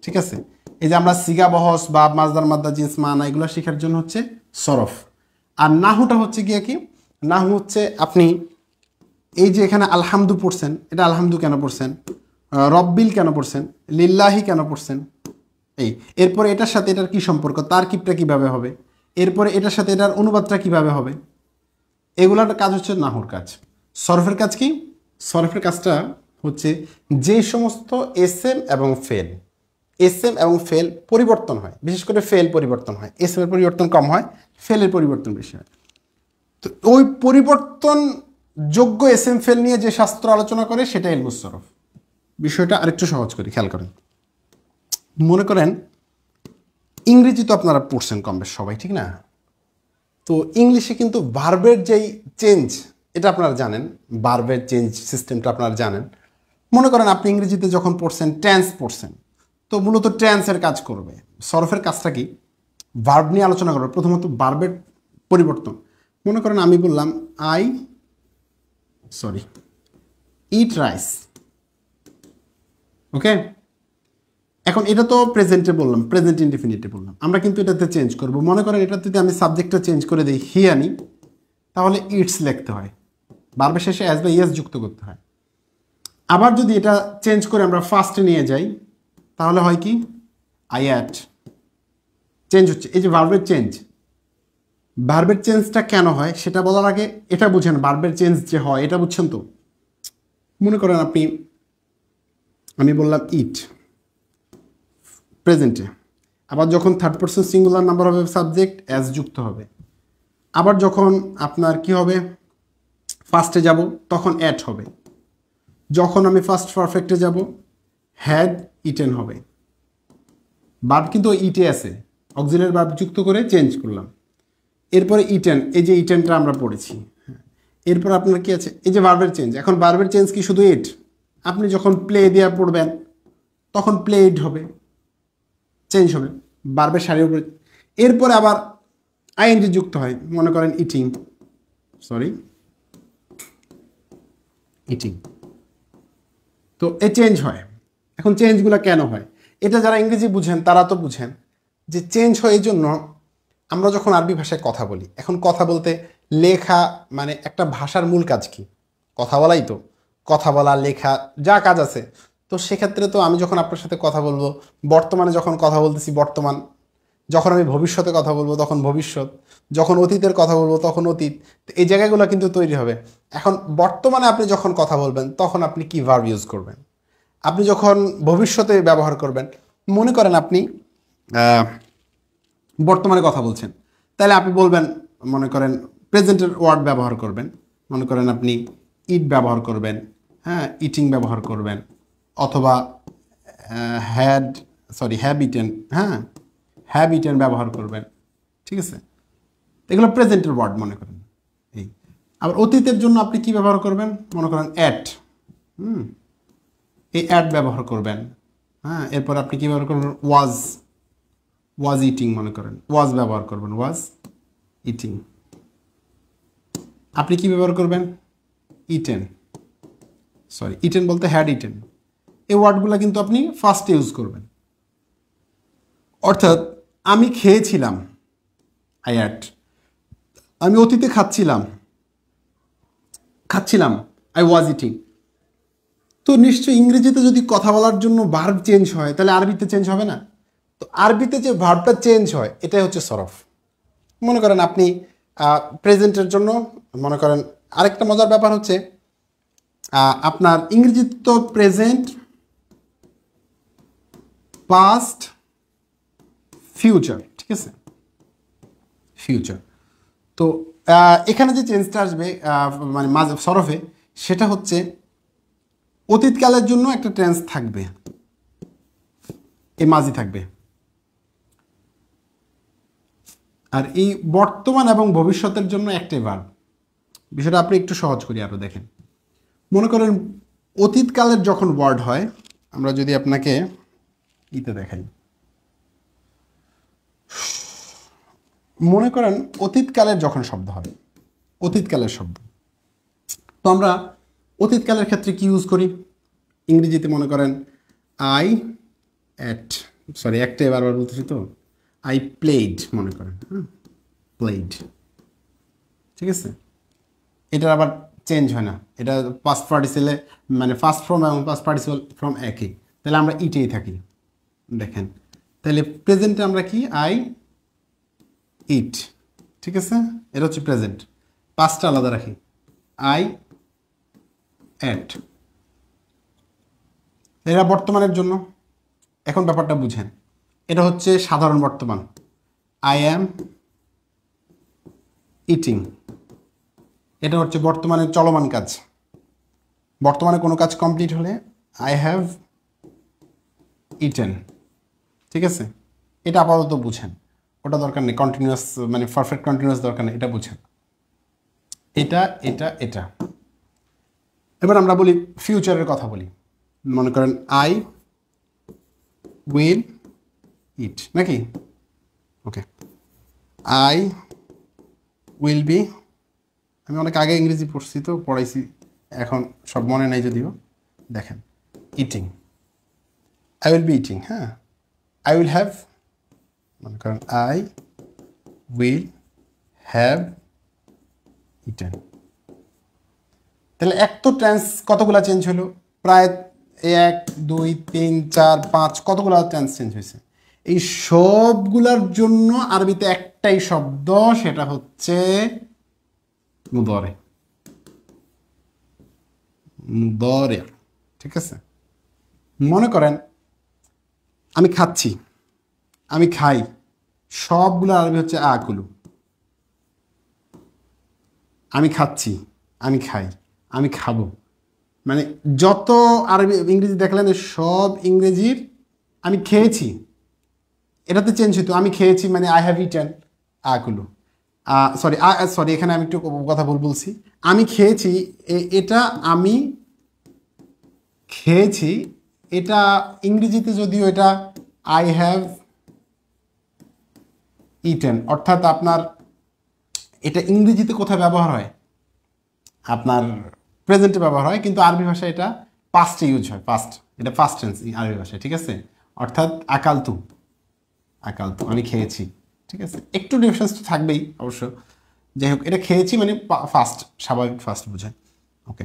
ঠিক আছে? এই যে আমরা সিগা বহস বা মাজদার মাদ্দা জিন্স মানা এগুলো শেখার জন্য হচ্ছে সরফ। আর নাহুটা হচ্ছে গিয়ে কি, নাহু হচ্ছে আপনি এই যে এখানে আলহামদু পড়ছেন, এটা আলহামদু কেন পড়ছেন, রব্বিল কেন পড়ছেন, লিল্লাহি কেন পড়ছেন, এই এরপরে এটার সাথে এটার কি সম্পর্ক, তার কিপটা কিভাবে হবে, এরপরে এটার সাথে এটার অনুবাদটা কিভাবে হবে, এগুলার কাজ হচ্ছে নাহুর কাজ। সরফের কাজ কি? সরফের কাজটা হচ্ছে যে সমস্ত এসএম এবং ফেল, এসএম এবং ফেল পরিবর্তন হয়, বিশেষ করে ফেল পরিবর্তন হয়, এসএম এর পরিবর্তন কম হয়, ফেলের পরিবর্তন বেশি হয়। তো ওই পরিবর্তন যোগ্য এসএম ফেল নিয়ে যে শাস্ত্র আলোচনা করে সেটা ইলমুস সরফ। বিষয়টা আরেকটু সহজ করি, খেয়াল করেন। মনে করেন ইংরেজি তো আপনারা পড়ছেন কম বেশ সবাই, ঠিক না? তো ইংলিশে কিন্তু ভার্বের যেই চেঞ্জ, এটা আপনারা জানেন, ভার্বের চেঞ্জ সিস্টেমটা আপনারা জানেন। মনে করেন আপনি ইংরেজিতে যখন পড়ছেন টেন্স পড়ছেন, তো মূলত টেন্সের কাজ করবে। সরফের কাজটা কি? ভার্ব নিয়ে আলোচনা করবে, প্রথমত ভার্বের পরিবর্তন। মনে করেন আমি বললাম ইট রাইস, ওকে? এখন এটা তো প্রেজেন্টে বললাম, প্রেজেন্ট ইনডিফিনিটে বললাম, আমরা কিন্তু এটাতে চেঞ্জ করব। মনে করেন এটা যদি আমি সাবজেক্টটা চেঞ্জ করে দিই, হি আনি, তাহলে ইটস লিখতে হয়, ভার্বের শেষে অ্যাজ বা ইয়েস যুক্ত করতে হয়। আবার যদি এটা চেঞ্জ করে আমরা ফার্স্টে নিয়ে যাই, তাহলে হয় কি, আই অ্যাট, চেঞ্জ হচ্ছে। এই যে ভার্বের চেঞ্জ, ভার্বের চেঞ্জটা কেন হয় সেটা বলার আগে এটা বুঝেন, ভার্বের চেঞ্জ যে হয় এটা বুঝছেন তো? মনে করেন আমি বললাম ইট প্রেজেন্টে, আবার যখন থার্ড পারসন সিঙ্গুলার নাম্বার হবে সাবজেক্ট অ্যাজ যুক্ত হবে। আবার যখন আপনার কি হবে, ফার্স্টে যাব তখন অ্যাট হবে। যখন আমি ফার্স্ট পারফেক্টে যাব হ্যাড ইটেন হবে। ভার্ব কিন্তু ইটে আছে, অক্সিলারি ভার্ব যুক্ত করে চেঞ্জ করলাম। এরপরে ইটেন, এই যে ইটেনটা আমরা পড়েছি। এরপর আপনার কি আছে, এই যে ভার্বের চেঞ্জ। এখন ভার্বের চেঞ্জ কি শুধু ইট? আপনি যখন প্লে দিয়ে পড়বেন তখন প্লেড হবে, চেঞ্জ হবে ভার্বের সারির উপরে। এরপরে আবার আইএনজি যুক্ত হয়, মনে করেন ইটিং, ইটিং, তো এ চেঞ্জ হয়। এখন চেঞ্জগুলো কেন হয়? এটা যারা ইংরেজি বুঝেন তারা তো বুঝেন যে চেঞ্জ হয় এই জন্য, আমরা যখন আরবি ভাষায় কথা বলি, এখন কথা বলতে লেখা মানে একটা ভাষার মূল কাজ কি? কথা বলাই তো, কথা বলা, লেখা, যা কাজ আছে। তো সেক্ষেত্রে তো আমি যখন আপনার সাথে কথা বলবো, বর্তমানে যখন কথা বলতেছি বর্তমান, যখন আমি ভবিষ্যতে কথা বলবো তখন ভবিষ্যৎ, যখন অতীতের কথা বলবো তখন অতীত। তো এই জায়গাগুলো কিন্তু তৈরি হবে। এখন বর্তমানে আপনি যখন কথা বলবেন তখন আপনি কি ভার্ব ইউজ করবেন? আপনি যখন ভবিষ্যতে ব্যবহার করবেন, মনে করেন আপনি বর্তমানে কথা বলছেন, তাহলে আপনি বলবেন, মনে করেন প্রেজেন্টের ওয়ার্ড ব্যবহার করবেন, মনে করেন আপনি ইট ব্যবহার করবেন, হ্যাঁ, ইটিং ব্যবহার করবেন, অথবা হ্যাভ ইটেন, হ্যাঁ, হ্যাভ ইটেন ব্যবহার করবেন, ঠিক আছে? এগুলো প্রেজেন্টের ওয়ার্ড মনে করেন। এই আবার অতীতের জন্য আপনি কি ব্যবহার করবেন? মনে করেন অ্যাট, এই অ্যাট ব্যবহার করবেন, হ্যাঁ। এরপর আপনি কী ব্যবহার করবেন? ওয়াজ ইটিং, মনে করেন ওয়াজ ব্যবহার করবেন, ওয়াজ ইটিং। আপনি কি ব্যবহার করবেন? ইটেন, ইটেন বলতে হ্যাড ইটেন। এই ওয়ার্ডগুলো কিন্তু আপনি ফার্স্টে ইউজ করবেন। অর্থাৎ আমি খেয়েছিলাম, আই অ্যাট। আমি অতীতে খাচ্ছিলাম, আই ওয়াজ ইটিং। তো নিশ্চয়ই ইংরেজিতে যদি কথা বলার জন্য ভার্ব চেঞ্জ হয়, তাহলে আরবিতে চেঞ্জ হবে না? তো আরবিতে যে ভার্বটা চেঞ্জ হয় এটাই হচ্ছে সরফ। মনে করেন আপনি প্রেজেন্টের জন্য, মনে করেন আরেকটা মজার ব্যাপার হচ্ছে, আপনার ইংরেজিতে তো প্রেজেন্ট, পাস্ট, ফিউচার, ঠিক আছে? ফিউচার। তো এখানে যে চেঞ্জটা আসবে মানে মাঝে সরফে, সেটা হচ্ছে অতীতকালের জন্য একটা টেন্স থাকবে, এই মাঝি থাকবে। আর এই বর্তমান এবং ভবিষ্যতের জন্য একটাই ভার্ব। বিষয়টা আপনি একটু সহজ করি আরও দেখেন। মনে করেন অতীতকালের যখন ওয়ার্ড হয়, আমরা যদি আপনাকে ইতে দেখাই, মনে করেন অতীতকালের যখন শব্দ হবে, অতীতকালের শব্দ, তো আমরা অতীতকালের ক্ষেত্রে কি ইউজ করি? ইংরেজিতে মনে করেন আই অ্যাট, একটাই বারবার বলতেছি তো, আই প্লেড, মনে করেন, হ্যাঁ, প্লেড, ঠিক আছে? এটার আবার চেঞ্জ হয় না, এটা পাস্ট পার্টিসিপলে মানে ফার্স্ট ফর্ম এবং পাস্ট পার্টিসিপল ফর্ম একই, তাহলে আমরা ইটেই থাকি। দেখেন, তাহলে প্রেজেন্টে আমরা কি? আই ইট, ঠিক আছে? এটা হচ্ছে প্রেজেন্ট। পাস্টটা আলাদা রাখি, আই অ্যাট। এরা বর্তমানের জন্য। এখন ব্যাপারটা বুঝেন, এটা হচ্ছে সাধারণ বর্তমান, আই অ্যাম ইটিং। এটা হচ্ছে বর্তমানের চলমান কাজ, বর্তমানে কোনো কাজ কমপ্লিট হলে আই হ্যাভ ইটেন, ঠিক আছে? এটা আপাতত বুঝেন, ওটা দরকার নেই, কন্টিনিউয়াস মানে পারফেক্ট কন্টিনিউয়াস দরকার নেই, এটা বুঝেন। এটা এটা এটা। এবার আমরা বলি ফিউচারের কথা বলি, মনে করেন আই উইল ইট, নাকি? ওকে, আই উইল বি, আমি অনেক আগে ইংরেজি পড়ছি তো, পড়াইছি, এখন সব মনে নাই যদিও। দেখেন, eating, I will be eating, হ্যাঁ। আই উইল হ্যাভ, মনে করেন আই উইল হ্যাভ ইটেন। তাহলে এক তো টেন্স কতগুলা চেঞ্জ হলো? প্রায় 1 2 3 4 5 কতগুলো টেন্স চেঞ্জ হয়েছে। এই সবগুলার জন্য আরবিতে একটাই শব্দ, সেটা হচ্ছে মুদরে, মুদরে, ঠিক আছে? মনে করেন আমি খাচ্ছি, আমি খাই, সবগুলো আরবি হচ্ছে আকুলু। আমি খাচ্ছি, আমি খাই, আমি খাবো, মানে যত আরবি ইংরেজি দেখলেন সব ইংরেজির আমি খেয়েছি, এটাতে চেঞ্জ হইতো আমি খেয়েছি মানে আই হ্যাভ ইটেন আগুলো, সরি সরি এখানে আমি একটু কথা বলছি। আমি খেয়েছি এটা আমি খেয়েছি, এটা ইংরেজিতে যদিও এটা আই হ্যাভ ইটেন, অর্থাৎ আপনার এটা ইংরেজিতে কোথায় ব্যবহার হয়, আপনার প্রেজেন্টে ব্যবহার হয়, কিন্তু আরবি ভাষায় এটা পাস্টে ইউজ হয়, পাস্ট, এটা পাস্ট টেন্স আরবি ভাষায়, ঠিক আছে। অর্থাৎ আকালতু, আকালতু আমি খেয়েছি, ঠিক আছে। একটু ডিফারেন্স তো থাকবেই অবশ্য, যাই হোক এটা খেয়েছি মানে ফার্স্ট, স্বাভাবিক ফার্স্ট বোঝায়। ওকে,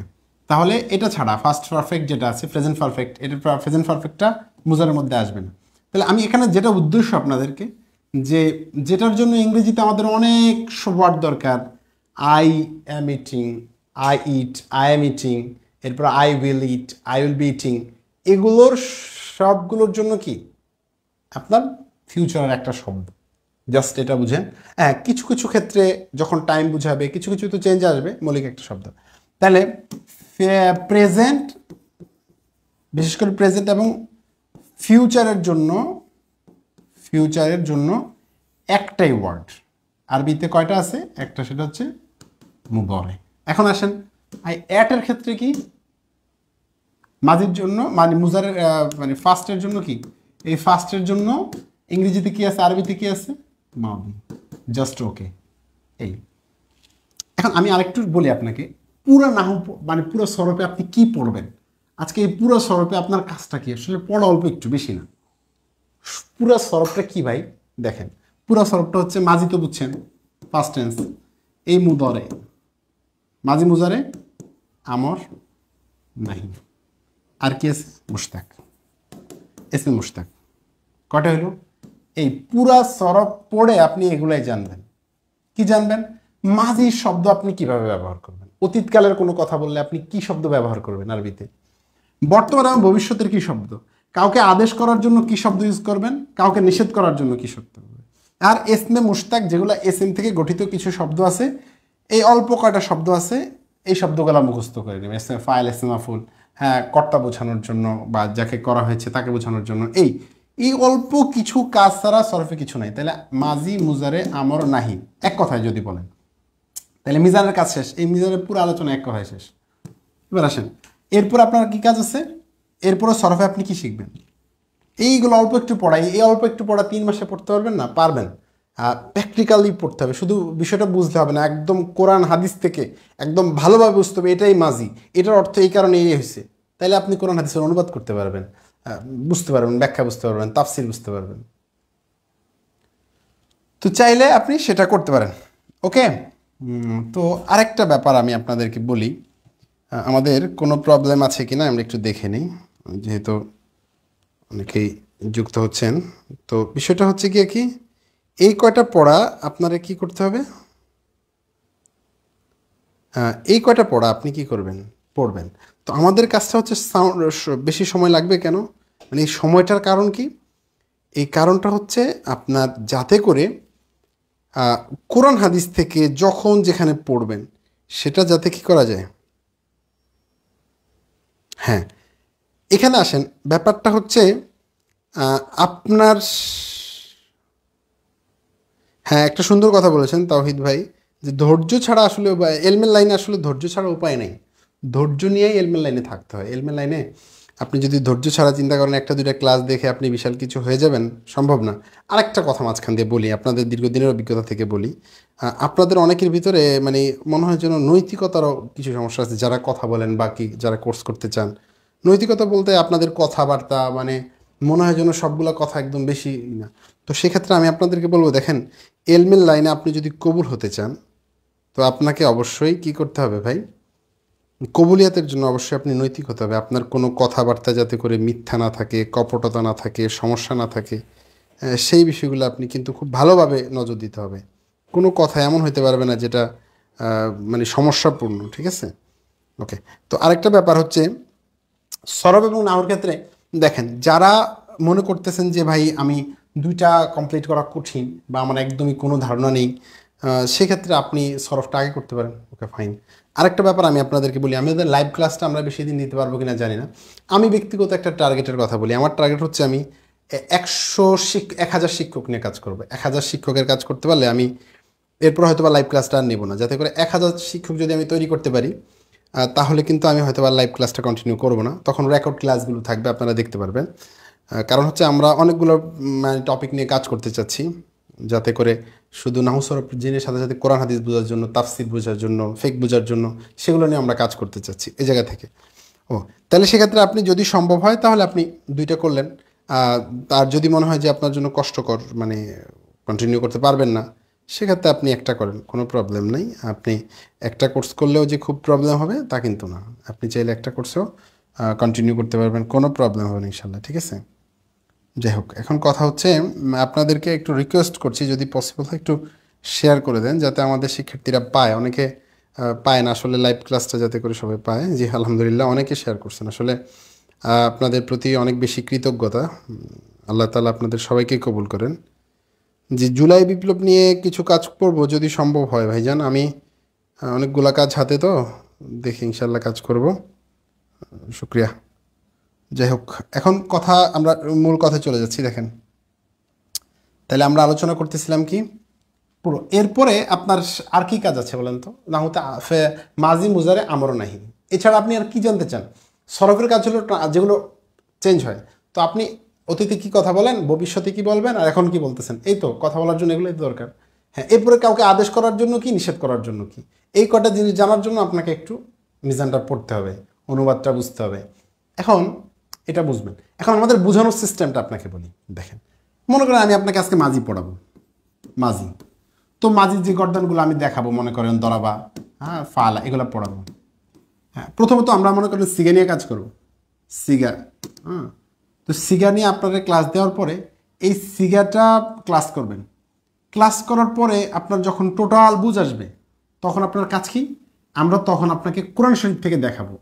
তাহলে এটা ছাড়া ফার্স্ট পারফেক্ট যেটা আছে প্রেজেন্ট পারফেক্ট, এটা প্রেজেন্ট পারফেক্টটা মুজারের মধ্যে আসবে না। তাহলে আমি এখানে যেটা উদ্দেশ্য আপনাদেরকে, যে যেটার জন্য ইংরেজিতে আমাদের অনেক ওয়ার্ড দরকার, I am eating, I eat, I am eating, এরপর I will eat, I will be eating, এগুলোর সবগুলোর জন্য কি আপনার ফিউচারের একটা শব্দ, জাস্ট এটা বুঝেন। হ্যাঁ, কিছু কিছু ক্ষেত্রে যখন টাইম বুঝাবে কিছু কিছু তো চেঞ্জ আসবে, মৌলিক একটা শব্দ। তাহলে প্রেজেন্ট, বিশেষ করে প্রেজেন্ট এবং ফিউচারের জন্য একটাই ওয়ার্ড, আরবিতে কয়টা আছে, একটা, সেটা হচ্ছে মুদরে। এখন আসেন এর ক্ষেত্রে কি, মাজির জন্য মানে মুজারের মানে ফার্স্টের জন্য কি, এই ফার্স্টের জন্য ইংরেজিতে কি আছে, আরবিতে কি আছে, মাদি, জাস্ট ওকে। এই এখন আমি আরেকটু বলি আপনাকে, পুরো নাহু মানে পুরো সরপে আপনি কি পড়বেন আজকে, এই পুরো সরপে আপনার কাজটা কি, আসলে পড়া অল্প একটু, বেশি না। পুরো সরপটা কি ভাই, দেখেন পুরো সরপটা হচ্ছে মাজি তো বুঝছেন, ফার্স্ট টেন্স, এই মুদরে, মাজি মুজারে, আমর, নাহি, আর কি আছে, মুশতাক, এসমে মুশতাক, কয়টা হলো, এই পুরা সরব পড়ে আপনি এগুলাই জানবেন। কি জানবেন, মাজির শব্দ আপনি কিভাবে ব্যবহার করবেন, অতীতকালের কোনো কথা বললে আপনি কি শব্দ ব্যবহার করবেন আরবিতে, বর্তমান এবং ভবিষ্যতের কি শব্দ, কাউকে আদেশ করার জন্য কি শব্দ ইউজ করবেন, কাউকে নিষেধ করার জন্য কি শব্দ করবেন। আর এসমে মুশতাক, যেগুলো এসএম থেকে গঠিত কিছু শব্দ আছে, এই অল্প কয়টা শব্দ আছে, এই শব্দগুলো মুখস্থ করে নেবেন। এসমে ফাইল, এসমে মাফুল, হ্যাঁ কর্তা বোঝানোর জন্য বা যাকে করা হয়েছে তাকে বোঝানোর জন্য, এই অল্প কিছু কাজ ছাড়া সরফে কিছু নাই। তাহলে মাজি, মুজারে, আমর, নাহি, এক কথায় যদি বলেন তাহলে মিজানের কাজ শেষ, এই মিজানের পুরো আলোচনা এক কথায় শেষ। এবার আসেন এরপর আপনার কি কাজ আছে, এরপরে সরফে আপনি কি শিখবেন, এইগুলো অল্প একটু পড়াই, এই অল্প একটু পড়া 3 মাসে পড়তে পারবেন না, পারবেন। প্র্যাকটিক্যালি পড়তে হবে, শুধু বিষয়টা বুঝতে হবে না, একদম কোরআন হাদিস থেকে একদম ভালোভাবে বুঝতে হবে, এটাই মাজি, এটার অর্থ এই কারণে এই হয়েছে, তাইলে আপনি কোরআন হাদিসের অনুবাদ করতে পারবেন, বুঝতে পারবেন, ব্যাখ্যা বুঝতে পারবেন, তাফসির বুঝতে পারবেন। তো চাইলে আপনি সেটা করতে পারেন। ওকে, তো আরেকটা ব্যাপার আমি আপনাদেরকে বলি, আমাদের কোনো প্রবলেম আছে কিনা আমরা একটু দেখে নিই, যেহেতু অনেকেই যুক্ত হচ্ছেন। তো বিষয়টা হচ্ছে গিয়ে কি, এই কয়টা পড়া আপনারা কি করতে হবে, এই কয়টা পড়া আপনি কি করবেন, পড়বেন। তো আমাদের কাজটা হচ্ছে বেশি সময় লাগবে কেন, মানে এই সময়টার কারণ কি, এই কারণটা হচ্ছে আপনার যাতে করে কোরআন হাদিস থেকে যখন যেখানে পড়বেন সেটা যাতে কি করা যায়। হ্যাঁ, এখানে আসেন, ব্যাপারটা হচ্ছে আপনার, হ্যাঁ একটা সুন্দর কথা বলেছেন তাওহিদ ভাই, যে ধৈর্য ছাড়া আসলে এলমের লাইনে আসলে ধৈর্য ছাড়া উপায় নেই, ধৈর্য নিয়েই এলমের লাইনে থাকতে হয়। এলমের লাইনে আপনি যদি ধৈর্য ছাড়া চিন্তা করেন একটা দুইটা ক্লাস দেখে আপনি বিশাল কিছু হয়ে যাবেন, সম্ভব না। আরেকটা কথা মাঝখান দিয়ে বলি, আপনাদের দীর্ঘদিনের অভিজ্ঞতা থেকে বলি, আপনাদের অনেকের ভিতরে মানে মনে হয় যেন নৈতিকতারও কিছু সমস্যা আছে, যারা কথা বলেন বা কি যারা কোর্স করতে চান। নৈতিকতা বলতে আপনাদের কথাবার্তা মানে মনে হয় যেন সবগুলো কথা একদম বেশি না। তো সেক্ষেত্রে আমি আপনাদেরকে বলবো, দেখেন এলমের লাইনে আপনি যদি কবুল হতে চান তো আপনাকে অবশ্যই কি করতে হবে ভাই, কবুলিয়াতের জন্য অবশ্যই আপনি নৈতিক হতে হবে। আপনার কোনো কথাবার্তা যাতে করে মিথ্যা না থাকে, কপটতা না থাকে, সমস্যা না থাকে, সেই বিষয়গুলো আপনি কিন্তু খুব ভালোভাবে নজর দিতে হবে। কোনো কথা এমন হইতে পারবে না যেটা মানে সমস্যাপূর্ণ, ঠিক আছে। ওকে, তো আরেকটা ব্যাপার হচ্ছে সরব এবং নাহর ক্ষেত্রে দেখেন, যারা মনে করতেছেন যে ভাই আমি দুইটা কমপ্লিট করা কঠিন বা আমার একদমই কোনো ধারণা নেই, সেক্ষেত্রে আপনি সরফটা আগে করতে পারেন। Okay fine. আরেকটা ব্যাপার আমি আপনাদেরকে বলি, আমাদের লাইভ ক্লাসটা আমরা বেশি দিন নিতে পারবো কিনা জানি না। আমি ব্যক্তিগত একটা টার্গেটের কথা বলি, আমার টার্গেট হচ্ছে আমি 1000 শিক্ষক নিয়ে কাজ করবো। 1000 শিক্ষকের কাজ করতে পারলে আমি এরপর হয়তো বা লাইভ ক্লাসটা আর নেবো না, যাতে করে 1000 শিক্ষক যদি আমি তৈরি করতে পারি তাহলে কিন্তু আমি হয়তো বা লাইভ ক্লাসটা কন্টিনিউ করবো না, তখন রেকর্ড ক্লাসগুলো থাকবে, আপনারা দেখতে পারবেন। কারণ হচ্ছে আমরা অনেকগুলো মানে টপিক নিয়ে কাজ করতে চাচ্ছি, যাতে করে শুধু নাহু সরফ জেনের সাথে সাথে কোরআন হাদিস বোঝার জন্য, তাফসির বোঝার জন্য, ফিকহ বোঝার জন্য, সেগুলো নিয়ে আমরা কাজ করতে চাচ্ছি এই জায়গা থেকে। তাহলে সেক্ষেত্রে আপনি যদি সম্ভব হয় তাহলে আপনি 2টা করলেন। আর যদি মনে হয় যে আপনার জন্য কষ্টকর, মানে কন্টিনিউ করতে পারবেন না, সেক্ষেত্রে আপনি একটা করেন, কোনো প্রবলেম নেই। আপনি একটা কোর্স করলেও যে খুব প্রবলেম হবে তা কিন্তু না, আপনি চাইলে একটা কোর্সেও কন্টিনিউ করতে পারবেন, কোনো প্রবলেম হবে না ইনশাল্লাহ, ঠিক আছে? যাই হোক, এখন কথা হচ্ছে আপনাদেরকে একটু রিকোয়েস্ট করছি, যদি পসিবল হয় একটু শেয়ার করে দেন, যাতে আমাদের শিক্ষার্থীরা পায়। অনেকে পায় না আসলে লাইভ ক্লাসটা, যাতে করে সবাই পায়। জি আলহামদুলিল্লাহ, অনেকে শেয়ার করছেন। আসলে আপনাদের প্রতি অনেক বেশি কৃতজ্ঞতা। আল্লাহ তাআলা আপনাদের সবাইকে কবুল করেন। যে জুলাই বিপ্লব নিয়ে কিছু কাজ করব যদি সম্ভব হয় ভাইজান। আমি অনেকগুলা কাজ হাতে, তো দেখি ইনশাল্লাহ কাজ করব। শুক্রিয়া। যাই হোক, এখন কথা আমরা মূল কথায় চলে যাচ্ছি। দেখেন, তাহলে আমরা আলোচনা করতেছিলাম কি পুরো, এরপরে আপনার আর কি কাজ আছে বলেন তো? না হতে মাজি মুজারে আমরও নাহি, এছাড়া আপনি আর কি জানতে চান? সরফের কাজ হলো যেগুলো চেঞ্জ হয়। তো আপনি অতীতে কি কথা বলেন, ভবিষ্যতে কি বলবেন, আর এখন কি বলতেছেন, এই তো কথা বলার জন্য এগুলোই তো দরকার। হ্যাঁ, এরপরে কাউকে আদেশ করার জন্য কি, নিষেধ করার জন্য কি, এই কটা জিনিস জানার জন্য আপনাকে একটু মিজানটা পড়তে হবে, অনুবাদটা বুঝতে হবে। এখন এটা বুঝবেন। এখন আমাদের বোঝানোর সিস্টেমটা আপনাকে বলি। দেখেন, মনে করেন আমি আপনাকে আজকে মাজি পড়াবো, মাজি। তো মাজির যে গর্দানগুলো আমি দেখাবো, মনে করেন দরাবা, হ্যাঁ, ফালা, এগুলো পড়াবো। হ্যাঁ, প্রথমত আমরা মনে করেন সিগা নিয়ে কাজ করবো, সিগা। হ্যাঁ, তো সিগা নিয়ে আপনারা ক্লাস দেওয়ার পরে এই সিগাটা ক্লাস করবেন। ক্লাস করার পরে আপনার যখন টোটাল বুঝ আসবে, তখন আপনার কাজ কি, আমরা তখন আপনাকে কোরআন শরীফ থেকে দেখাবো,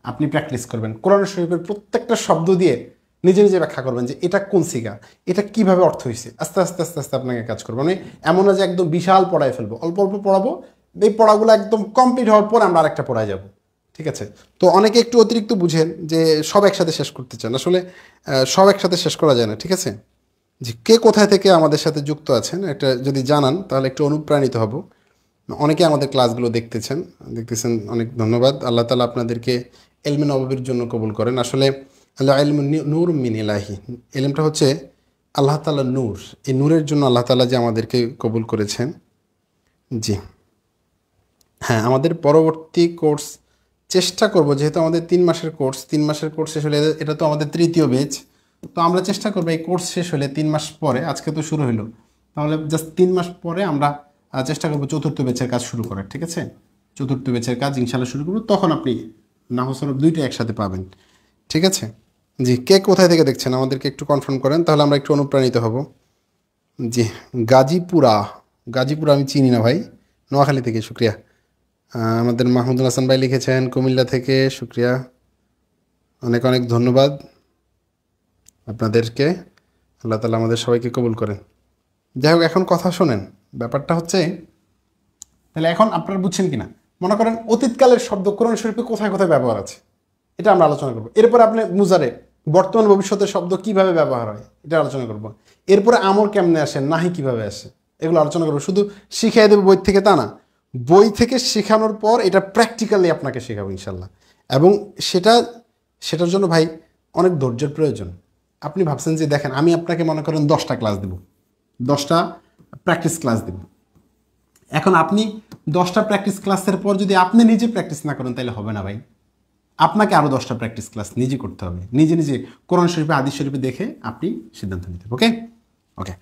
আপনি প্র্যাকটিস করবেন। কোরআন শরীফের প্রত্যেকটা শব্দ দিয়ে নিজে নিজে ব্যাখ্যা করবেন যে এটা কোন সিগা, এটা কিভাবে অর্থ হয়েছে। আস্তে আস্তে আস্তে আস্তে আপনাকে কাজ করবো। মানে এমন না যে একদম বিশাল পড়ায় ফেলবো, অল্প অল্প পড়াবো। এই পড়াগুলো একদম কমপ্লিট হওয়ার পর আমরা আরেকটা পড়ায় যাব, ঠিক আছে? তো অনেকে একটু অতিরিক্ত বুঝেন যে সব একসাথে শেষ করতে চান, আসলে সব একসাথে শেষ করা যায় না, ঠিক আছে? যে কে কোথায় থেকে আমাদের সাথে যুক্ত আছেন একটা যদি জানান, তাহলে একটু অনুপ্রাণিত হব। অনেকে আমাদের ক্লাসগুলো দেখতেছেন, অনেক ধন্যবাদ। আল্লাহ তাআলা আপনাদেরকে ইলমে নববীর জন্য কবুল করেন। আসলে আল্লাহ ইলমু নূর মিন ইলাহি, ইলমটা হচ্ছে আল্লাহ তাআলা নূর। এই নূরের জন্য আল্লাহ তাআলা যে আমাদেরকে কবুল করেছেন। জি হ্যাঁ, আমাদের পরবর্তী কোর্স চেষ্টা করব, যেহেতু আমাদের 3 মাসের কোর্স, 3 মাসের কোর্স শেষ হলে, এটা তো আমাদের 3য় ব্যাচ। তো আমরা চেষ্টা করবো এই কোর্স শেষ হলে 3 মাস পরে, আজকে তো শুরু হলো, তাহলে জাস্ট 3 মাস পরে আমরা চেষ্টা করবো 4র্থ ব্যাচের কাজ শুরু করার, ঠিক আছে? 4র্থ ব্যাচের কাজ ইনশাল্লাহ শুরু করবো, তখন আপনি নাহু সরফ 2টা একসাথে পাবেন, ঠিক আছে? জি, কে কোথায় থেকে দেখছেন আমাদেরকে একটু কনফার্ম করেন, তাহলে আমরা একটু অনুপ্রাণিত হব। জি, গাজীপুরা, গাজীপুরা আমি চিনি না ভাই, নোয়াখালী থেকে, শুক্রিয়া। আমাদের মাহমুদুল হাসান ভাই লিখেছেন কুমিল্লা থেকে, শুক্রিয়া, অনেক অনেক ধন্যবাদ আপনাদেরকে। আল্লাহ তাআলা আমাদের সবাইকে কবুল করেন। যাই হোক, এখন কথা শোনেন। ব্যাপারটা হচ্ছে, তাহলে এখন আপনারা বুঝছেন কিনা, মনে করেন অতীতকালের শব্দ কোরআন শরীফে কোথায় কোথায় ব্যবহার আছে, এটা আমরা আলোচনা করবো। এরপরে আপনি মুজারে বর্তমান ভবিষ্যতের শব্দ কিভাবে ব্যবহার হয়, এটা আলোচনা করবো। এরপরে আমর কেমনে আসে, নাহি কিভাবে আসে, এগুলো আলোচনা করবো। শুধু শিখিয়ে দেবো বই থেকে তা না, বই থেকে শেখানোর পর এটা প্র্যাকটিক্যালি আপনাকে শেখাবো ইনশাল্লাহ। এবং সেটার জন্য ভাই অনেক ধৈর্যের প্রয়োজন। আপনি ভাবছেন যে দেখেন আমি আপনাকে মনে করেন 10টা ক্লাস দেব, 10টা প্র্যাকটিস ক্লাস দেব। এখন আপনি 10টা প্র্যাকটিস ক্লাসের পর যদি আপনি নিজে প্র্যাকটিস না করেন, তাহলে হবে না ভাই। আপনাকে আরও 10টা প্র্যাকটিস ক্লাস নিজে করতে হবে, নিজে নিজে কোরআন শরীফে, হাদিস শরীফে দেখে আপনি সিদ্ধান্ত নিতে হবে। ওকে ওকে।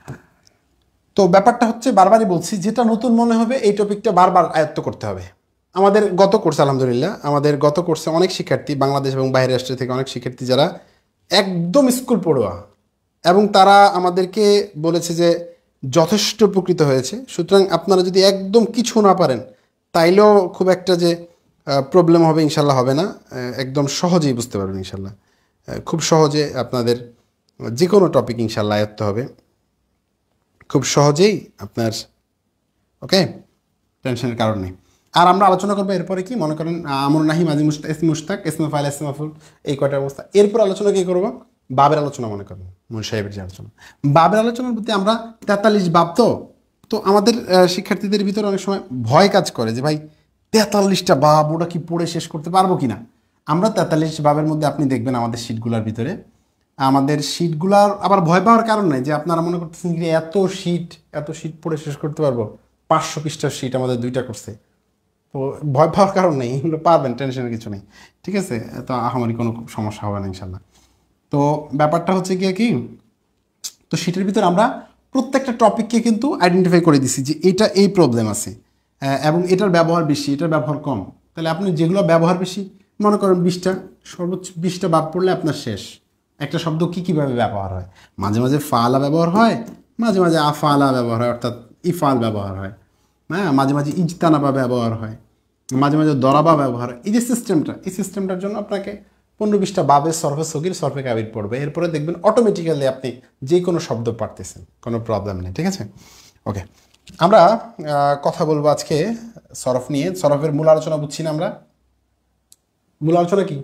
তো ব্যাপারটা হচ্ছে, বারবারই বলছি, যেটা নতুন মনে হবে এই টপিকটা বারবার আয়ত্ত করতে হবে। আমাদের গত কোর্সে আলহামদুলিল্লাহ, আমাদের গত কোর্সে অনেক শিক্ষার্থী, বাংলাদেশ এবং বাইরের রাষ্ট্র থেকে অনেক শিক্ষার্থী যারা একদম স্কুল পড়ুয়া, এবং তারা আমাদেরকে বলেছে যে যথেষ্ট উপকৃত হয়েছে। সুতরাং আপনারা যদি একদম কিছু না পারেন, তাইলেও খুব একটা যে প্রবলেম হবে ইনশাল্লাহ হবে না, একদম সহজেই বুঝতে পারবেন ইনশাল্লাহ। খুব সহজে আপনাদের যে কোনো টপিক ইনশাল্লাহ আয়ত্ত হবে খুব সহজেই আপনার। ওকে, টেনশনের কারণ নেই। আর আমরা আলোচনা করবো এরপরে কি, মনে করেন আমর নাহি, মাজি মুশতাক, ইসমে ফাইল, ইসমে মাফউল, এই কয়টা অবস্থা। এরপর আলোচনা কি করবো, বাবের আলোচনা মনে করেন, মুন সাহেবের যে আলোচনা, বাবের আলোচনার প্রতি আমরা 43 বাব তো তো আমাদের শিক্ষার্থীদের ভিতরে অনেক সময় ভয় কাজ করে যে ভাই 43টা বাব ওটা কি পড়ে শেষ করতে পারবো কিনা। আমরা 43 বাবের মধ্যে আপনি দেখবেন আমাদের শিটগুলোর ভিতরে, আমাদের শিটগুলার আবার ভয় পাওয়ার কারণ নাই যে আপনারা মনে করতেছেন কি এত শিট পড়ে শেষ করতে পারবো, 500 পৃষ্ঠার শিট আমাদের 2টা করছে, তো ভয় পাওয়ার কারণ নেই, এগুলো পারবেন, টেনশনের কিছু নেই, ঠিক আছে, তো আহামরি কোনো সমস্যা হবে না ইনশাল্লাহ। তো ব্যাপারটা হচ্ছে গিয়ে কি, তো শিটের ভিতরে আমরা প্রত্যেকটা টপিককে কিন্তু আইডেন্টিফাই করে দিছি যে এটা এই প্রবলেম আছে এবং এটার ব্যবহার বেশি, এটার ব্যবহার কম। তাহলে আপনি যেগুলো ব্যবহার বেশি মনে করেন 20টা, সর্বোচ্চ 20টা বাদ পড়লে আপনার শেষ। একটা শব্দ কীভাবে ব্যবহার হয়, মাঝে মাঝে ফালা ব্যবহার হয়, মাঝে মাঝে আফালা ব্যবহার হয়, অর্থাৎ ইফাল ব্যবহার হয়, হ্যাঁ, মাঝে মাঝে ইজতানাবা ব্যবহার হয়, মাঝে মাঝে দরাবা ব্যবহার হয়। এই যে সিস্টেমটা, এই সিস্টেমটার জন্য আপনাকে 15-20টা বাবের সরফে সগির সরফে কাবির পড়বে, এরপরে দেখবেন অটোমেটিক্যালি আপনি যে কোনো শব্দ পারতেছেন, কোনো প্রবলেম নেই, ঠিক আছে। ওকে, আমরা কথা বলবো আজকে সরফ নিয়ে। সরফের মূল আলোচনা বুঝছি না আমরা, মূল আলোচনা কি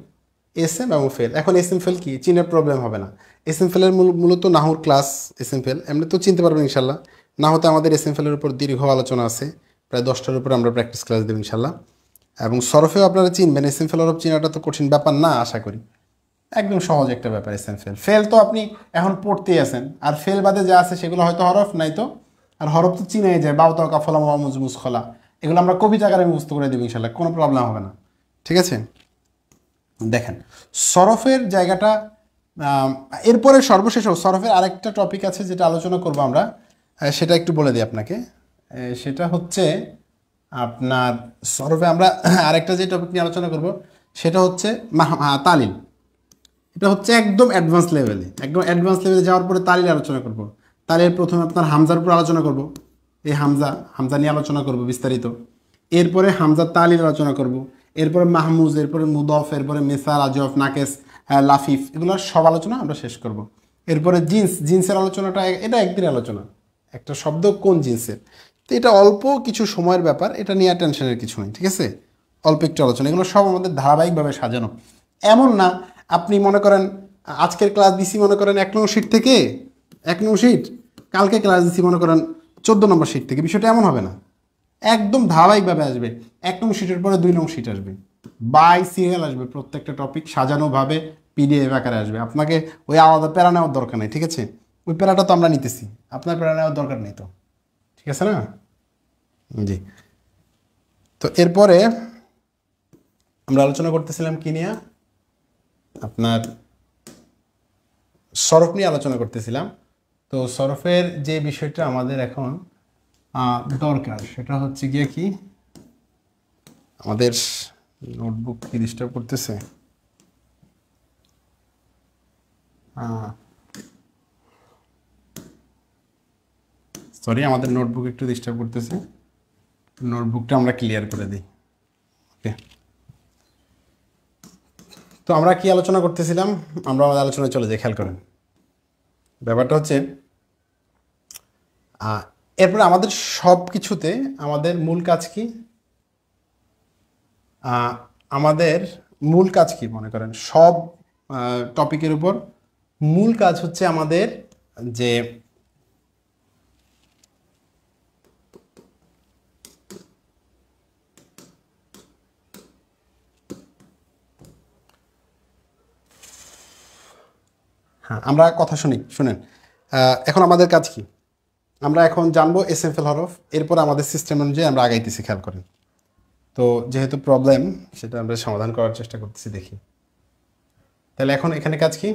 এস এম এবং ফেল। এখন এস এম ফেল কি চিনের প্রবলেম হবে না। এস এম ফেলের মূলত নাহুর ক্লাস এস এম ফেল এমনি তো চিনতে পারবেন ইনশাল্লাহ। না হতে আমাদের এস এম ফেলের উপর দীর্ঘ আলোচনা আছে, প্রায় 10টার উপর আমরা প্র্যাকটিস ক্লাস দেব ইনশাল্লাহ। এবং সরফেও আপনারা চিনবেন, এস এম ফেল অরফ চিনাটা তো কঠিন ব্যাপার না আশা করি, একদম সহজ একটা ব্যাপার। এস এম ফেল, ফেল তো আপনি এখন পড়তেই আছেন, আর ফেল বাদে যা আছে সেগুলো হয়তো হরফ, নাই তো আর হরফ তো চিনাই যায়, বাউতা কাফলা মুজ মুসখলা, এগুলো আমরা কবিতা আকারে মুখস্থ করে দেবো ইনশাল্লাহ, কোনো প্রবলেম হবে না, ঠিক আছে। দেখেন সরফের জায়গাটা, এরপরে সর্বশেষ সরফের আরেকটা টপিক আছে যেটা আলোচনা করব আমরা, সেটা একটু বলে দিই আপনাকে। সেটা হচ্ছে আপনার সরফে আমরা আরেকটা যে টপিক নিয়ে আলোচনা করব সেটা হচ্ছে তালিল। এটা হচ্ছে একদম অ্যাডভান্স লেভেলে, একদম অ্যাডভান্স লেভেলে যাওয়ার পরে তালিল আলোচনা করব। তালিল প্রথমে আপনার হামজার উপর আলোচনা করব, এই হামজা নিয়ে আলোচনা করব বিস্তারিত। এরপরে হামজা তালিল আলোচনা করব, এরপরে মাহমুজ, এরপরে মুদফ, এরপরে মেসাল, আজফ, নাকেস, লাফিফ, এগুলো সব আলোচনা আমরা শেষ করব। এরপরে জিন্সের আলোচনাটা, এটা একদিনের আলোচনা, একটা শব্দ কোন জিন্সের, তো এটা অল্প কিছু সময়ের ব্যাপার, এটা নিয়ে টেনশনের কিছু নেই, ঠিক আছে, অল্প একটু আলোচনা। এগুলো সব আমাদের ধারাবাহিকভাবে সাজানো, এমন না আপনি মনে করেন আজকের ক্লাস দিছি মনে করেন 1 নং শিট থেকে, 1 নং শিট, কালকে ক্লাস দিছি মনে করেন 14 নম্বর শিট থেকে, বিষয়টা এমন হবে না, একদম ধারাবাহিকভাবে আসবে। 1 নং শিটের পরে 2 নং শিট আসবে, বাই সিরিয়াল আসবে, প্রত্যেকটা টপিক সাজানোভাবে পিডিএফ আকারে আসবে। আপনাকে ওই আলাদা প্যারা নেওয়ার দরকার নেই, ঠিক আছে, ওই প্যারাটা তো আমরা নিতেছি, আপনার প্যারা নেওয়ার দরকার নেই তো, ঠিক আছে না, জি। তো এরপরে আমরা আলোচনা করতেছিলাম কি নিয়ে, আপনার সরফ নিয়ে আলোচনা করতেছিলাম। তো সরফের যে বিষয়টা আমাদের এখন দরকার সেটা হচ্ছে গিয়ে কি, আমাদের নোটবুক কি ডিস্টার্ব করতেছে, সরি আমাদের নোটবুক একটু ডিস্টার্ব করতেছে, নোটবুকটা আমরা ক্লিয়ার করে দিই। ওকে, তো আমরা কি আলোচনা করতেছিলাম, আমরা আমাদের আলোচনায় চলে যাই, খেয়াল করেন ব্যাপারটা হচ্ছে এরপরে আমাদের সব কিছুতে আমাদের মূল কাজ কি, আমাদের মূল কাজ কি মনে করেন, সব টপিকের উপর মূল কাজ হচ্ছে আমাদের যে হ্যাঁ, আমরা কথা শুনেন, এখন আমাদের কাজ কি, আমরা এখন জানবো এস এম ফেল হরফ, এরপর আমাদের সিস্টেম অনুযায়ী আমরা আগাইতেছি, খেয়াল করেন। তো যেহেতু প্রবলেম সেটা আমরা সমাধান করার চেষ্টা করতেছি, দেখি তাহলে এখন এখানে কাজ কি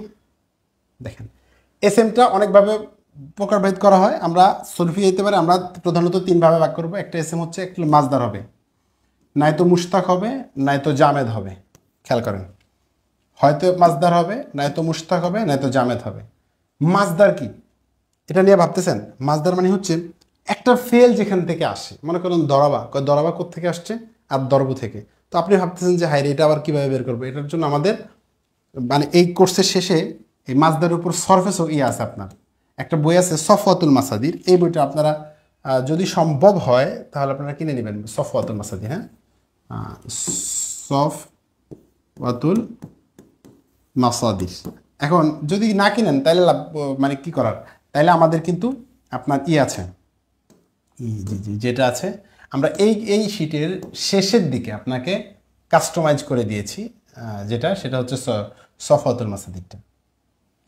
দেখেন। এস এমটা অনেকভাবে প্রকারভেদ করা হয়, আমরা সরফি যেতে পারে, আমরা প্রধানত 3 ভাবে ভাগ করবো। একটা এস এম হচ্ছে একটু মাজদার হবে, নয়তো মুশতাক হবে, নয়তো জামেদ হবে, খেয়াল করেন, হয়তো মাজদার হবে, নয়তো মুশতাক হবে, নয়তো জামেদ হবে। মাজদার কি এটা নিয়ে ভাবতেছেন, মাজদার মানে হচ্ছে একটা ফেল যেখান থেকে আসে, মনে করেন দরাবা কোত্থেকে আসছে, আর দরব থেকে, তো আপনি ভাবতেছেন যে হাইরে এটা আবার কীভাবে বের করবো, এটার জন্য আমাদের মানে এই কোর্সের শেষে এই মাজদারের উপর সরফেস আছে, আপনার একটা বই আছে সফওয়াতুল মাসাদির, এই বইটা আপনারা যদি সম্ভব হয় তাহলে আপনারা কিনে নেবেন, সফওয়াতুল মাসাদির, হ্যাঁ, সফওয়াতুল মাসাদির, এখন যদি না কিনেন তাহলে মানে কি করার, তাহলে আমাদের কিন্তু আপনার আছে জি জি যেটা আছে, আমরা এই শীটের শেষের দিকে আপনাকে কাস্টমাইজ করে দিয়েছি, সেটা হচ্ছে সফওয়াতুল মাসাদিরটা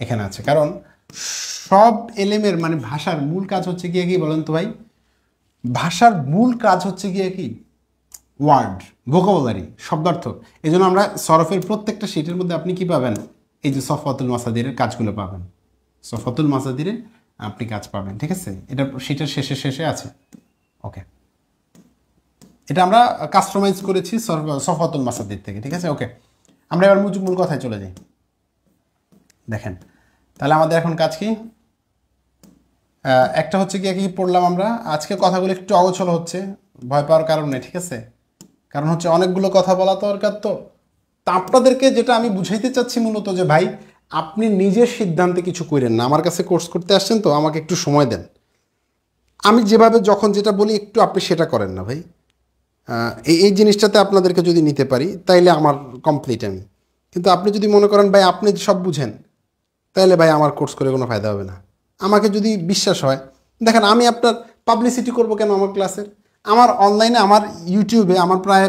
এখানে আছে। কারণ সব এলেমের মানে ভাষার মূল কাজ হচ্ছে গিয়ে কি বলেন তো ভাই, ভাষার মূল কাজ হচ্ছে গিয়ে কি ওয়ার্ড, ভোকাবুলারি, শব্দার্থ। এই জন্য আমরা সরফের প্রত্যেকটা শীটের মধ্যে আপনি কি পাবেন, এই যে সফওয়াতুল মাসাদিরের কাজগুলো পাবেন, সফওয়াতুল মাসাদিরে আপনি কাজ পাবেন, ঠিক আছে? এটা শীটের শেষে আছে। ওকে, এটা আমরা কাস্টমাইজ করেছি সফওয়াতুল মাসাদির থেকে, ঠিক আছে? ওকে, আমরা এবার মূল কথায় চলে যাই। দেখেন তাহলে আমাদের এখন কাজ কি, একটা হচ্ছে কি পড়লাম আমরা আজকে, কথাগুলো একটু অগোছল হচ্ছে, ভয় পাওয়ার কারণ নেই, ঠিক আছে? কারণ হচ্ছে অনেকগুলো কথা বলা দরকার, তো আপনাদেরকে যেটা আমি বুঝাইতে চাচ্ছি মূলত যে ভাই আপনি নিজের সিদ্ধান্তে কিছু করেন না, আমার কাছে কোর্স করতে আসছেন তো আমাকে একটু সময় দেন, আমি যেভাবে যখন যেটা বলি একটু আপনি সেটা করেন না ভাই। এই জিনিসটাতে আপনাদেরকে যদি নিতে পারি তাইলে আমার কমপ্লিট আমি, কিন্তু আপনি যদি মনে করেন ভাই আপনি সব বুঝেন, তাহলে ভাই আমার কোর্স করে কোনো ফায়দা হবে না। আমাকে যদি বিশ্বাস হয়, দেখেন আমি আপনার পাবলিসিটি করব কেন আমার ক্লাসের, আমার অনলাইনে আমার ইউটিউবে আমার প্রায়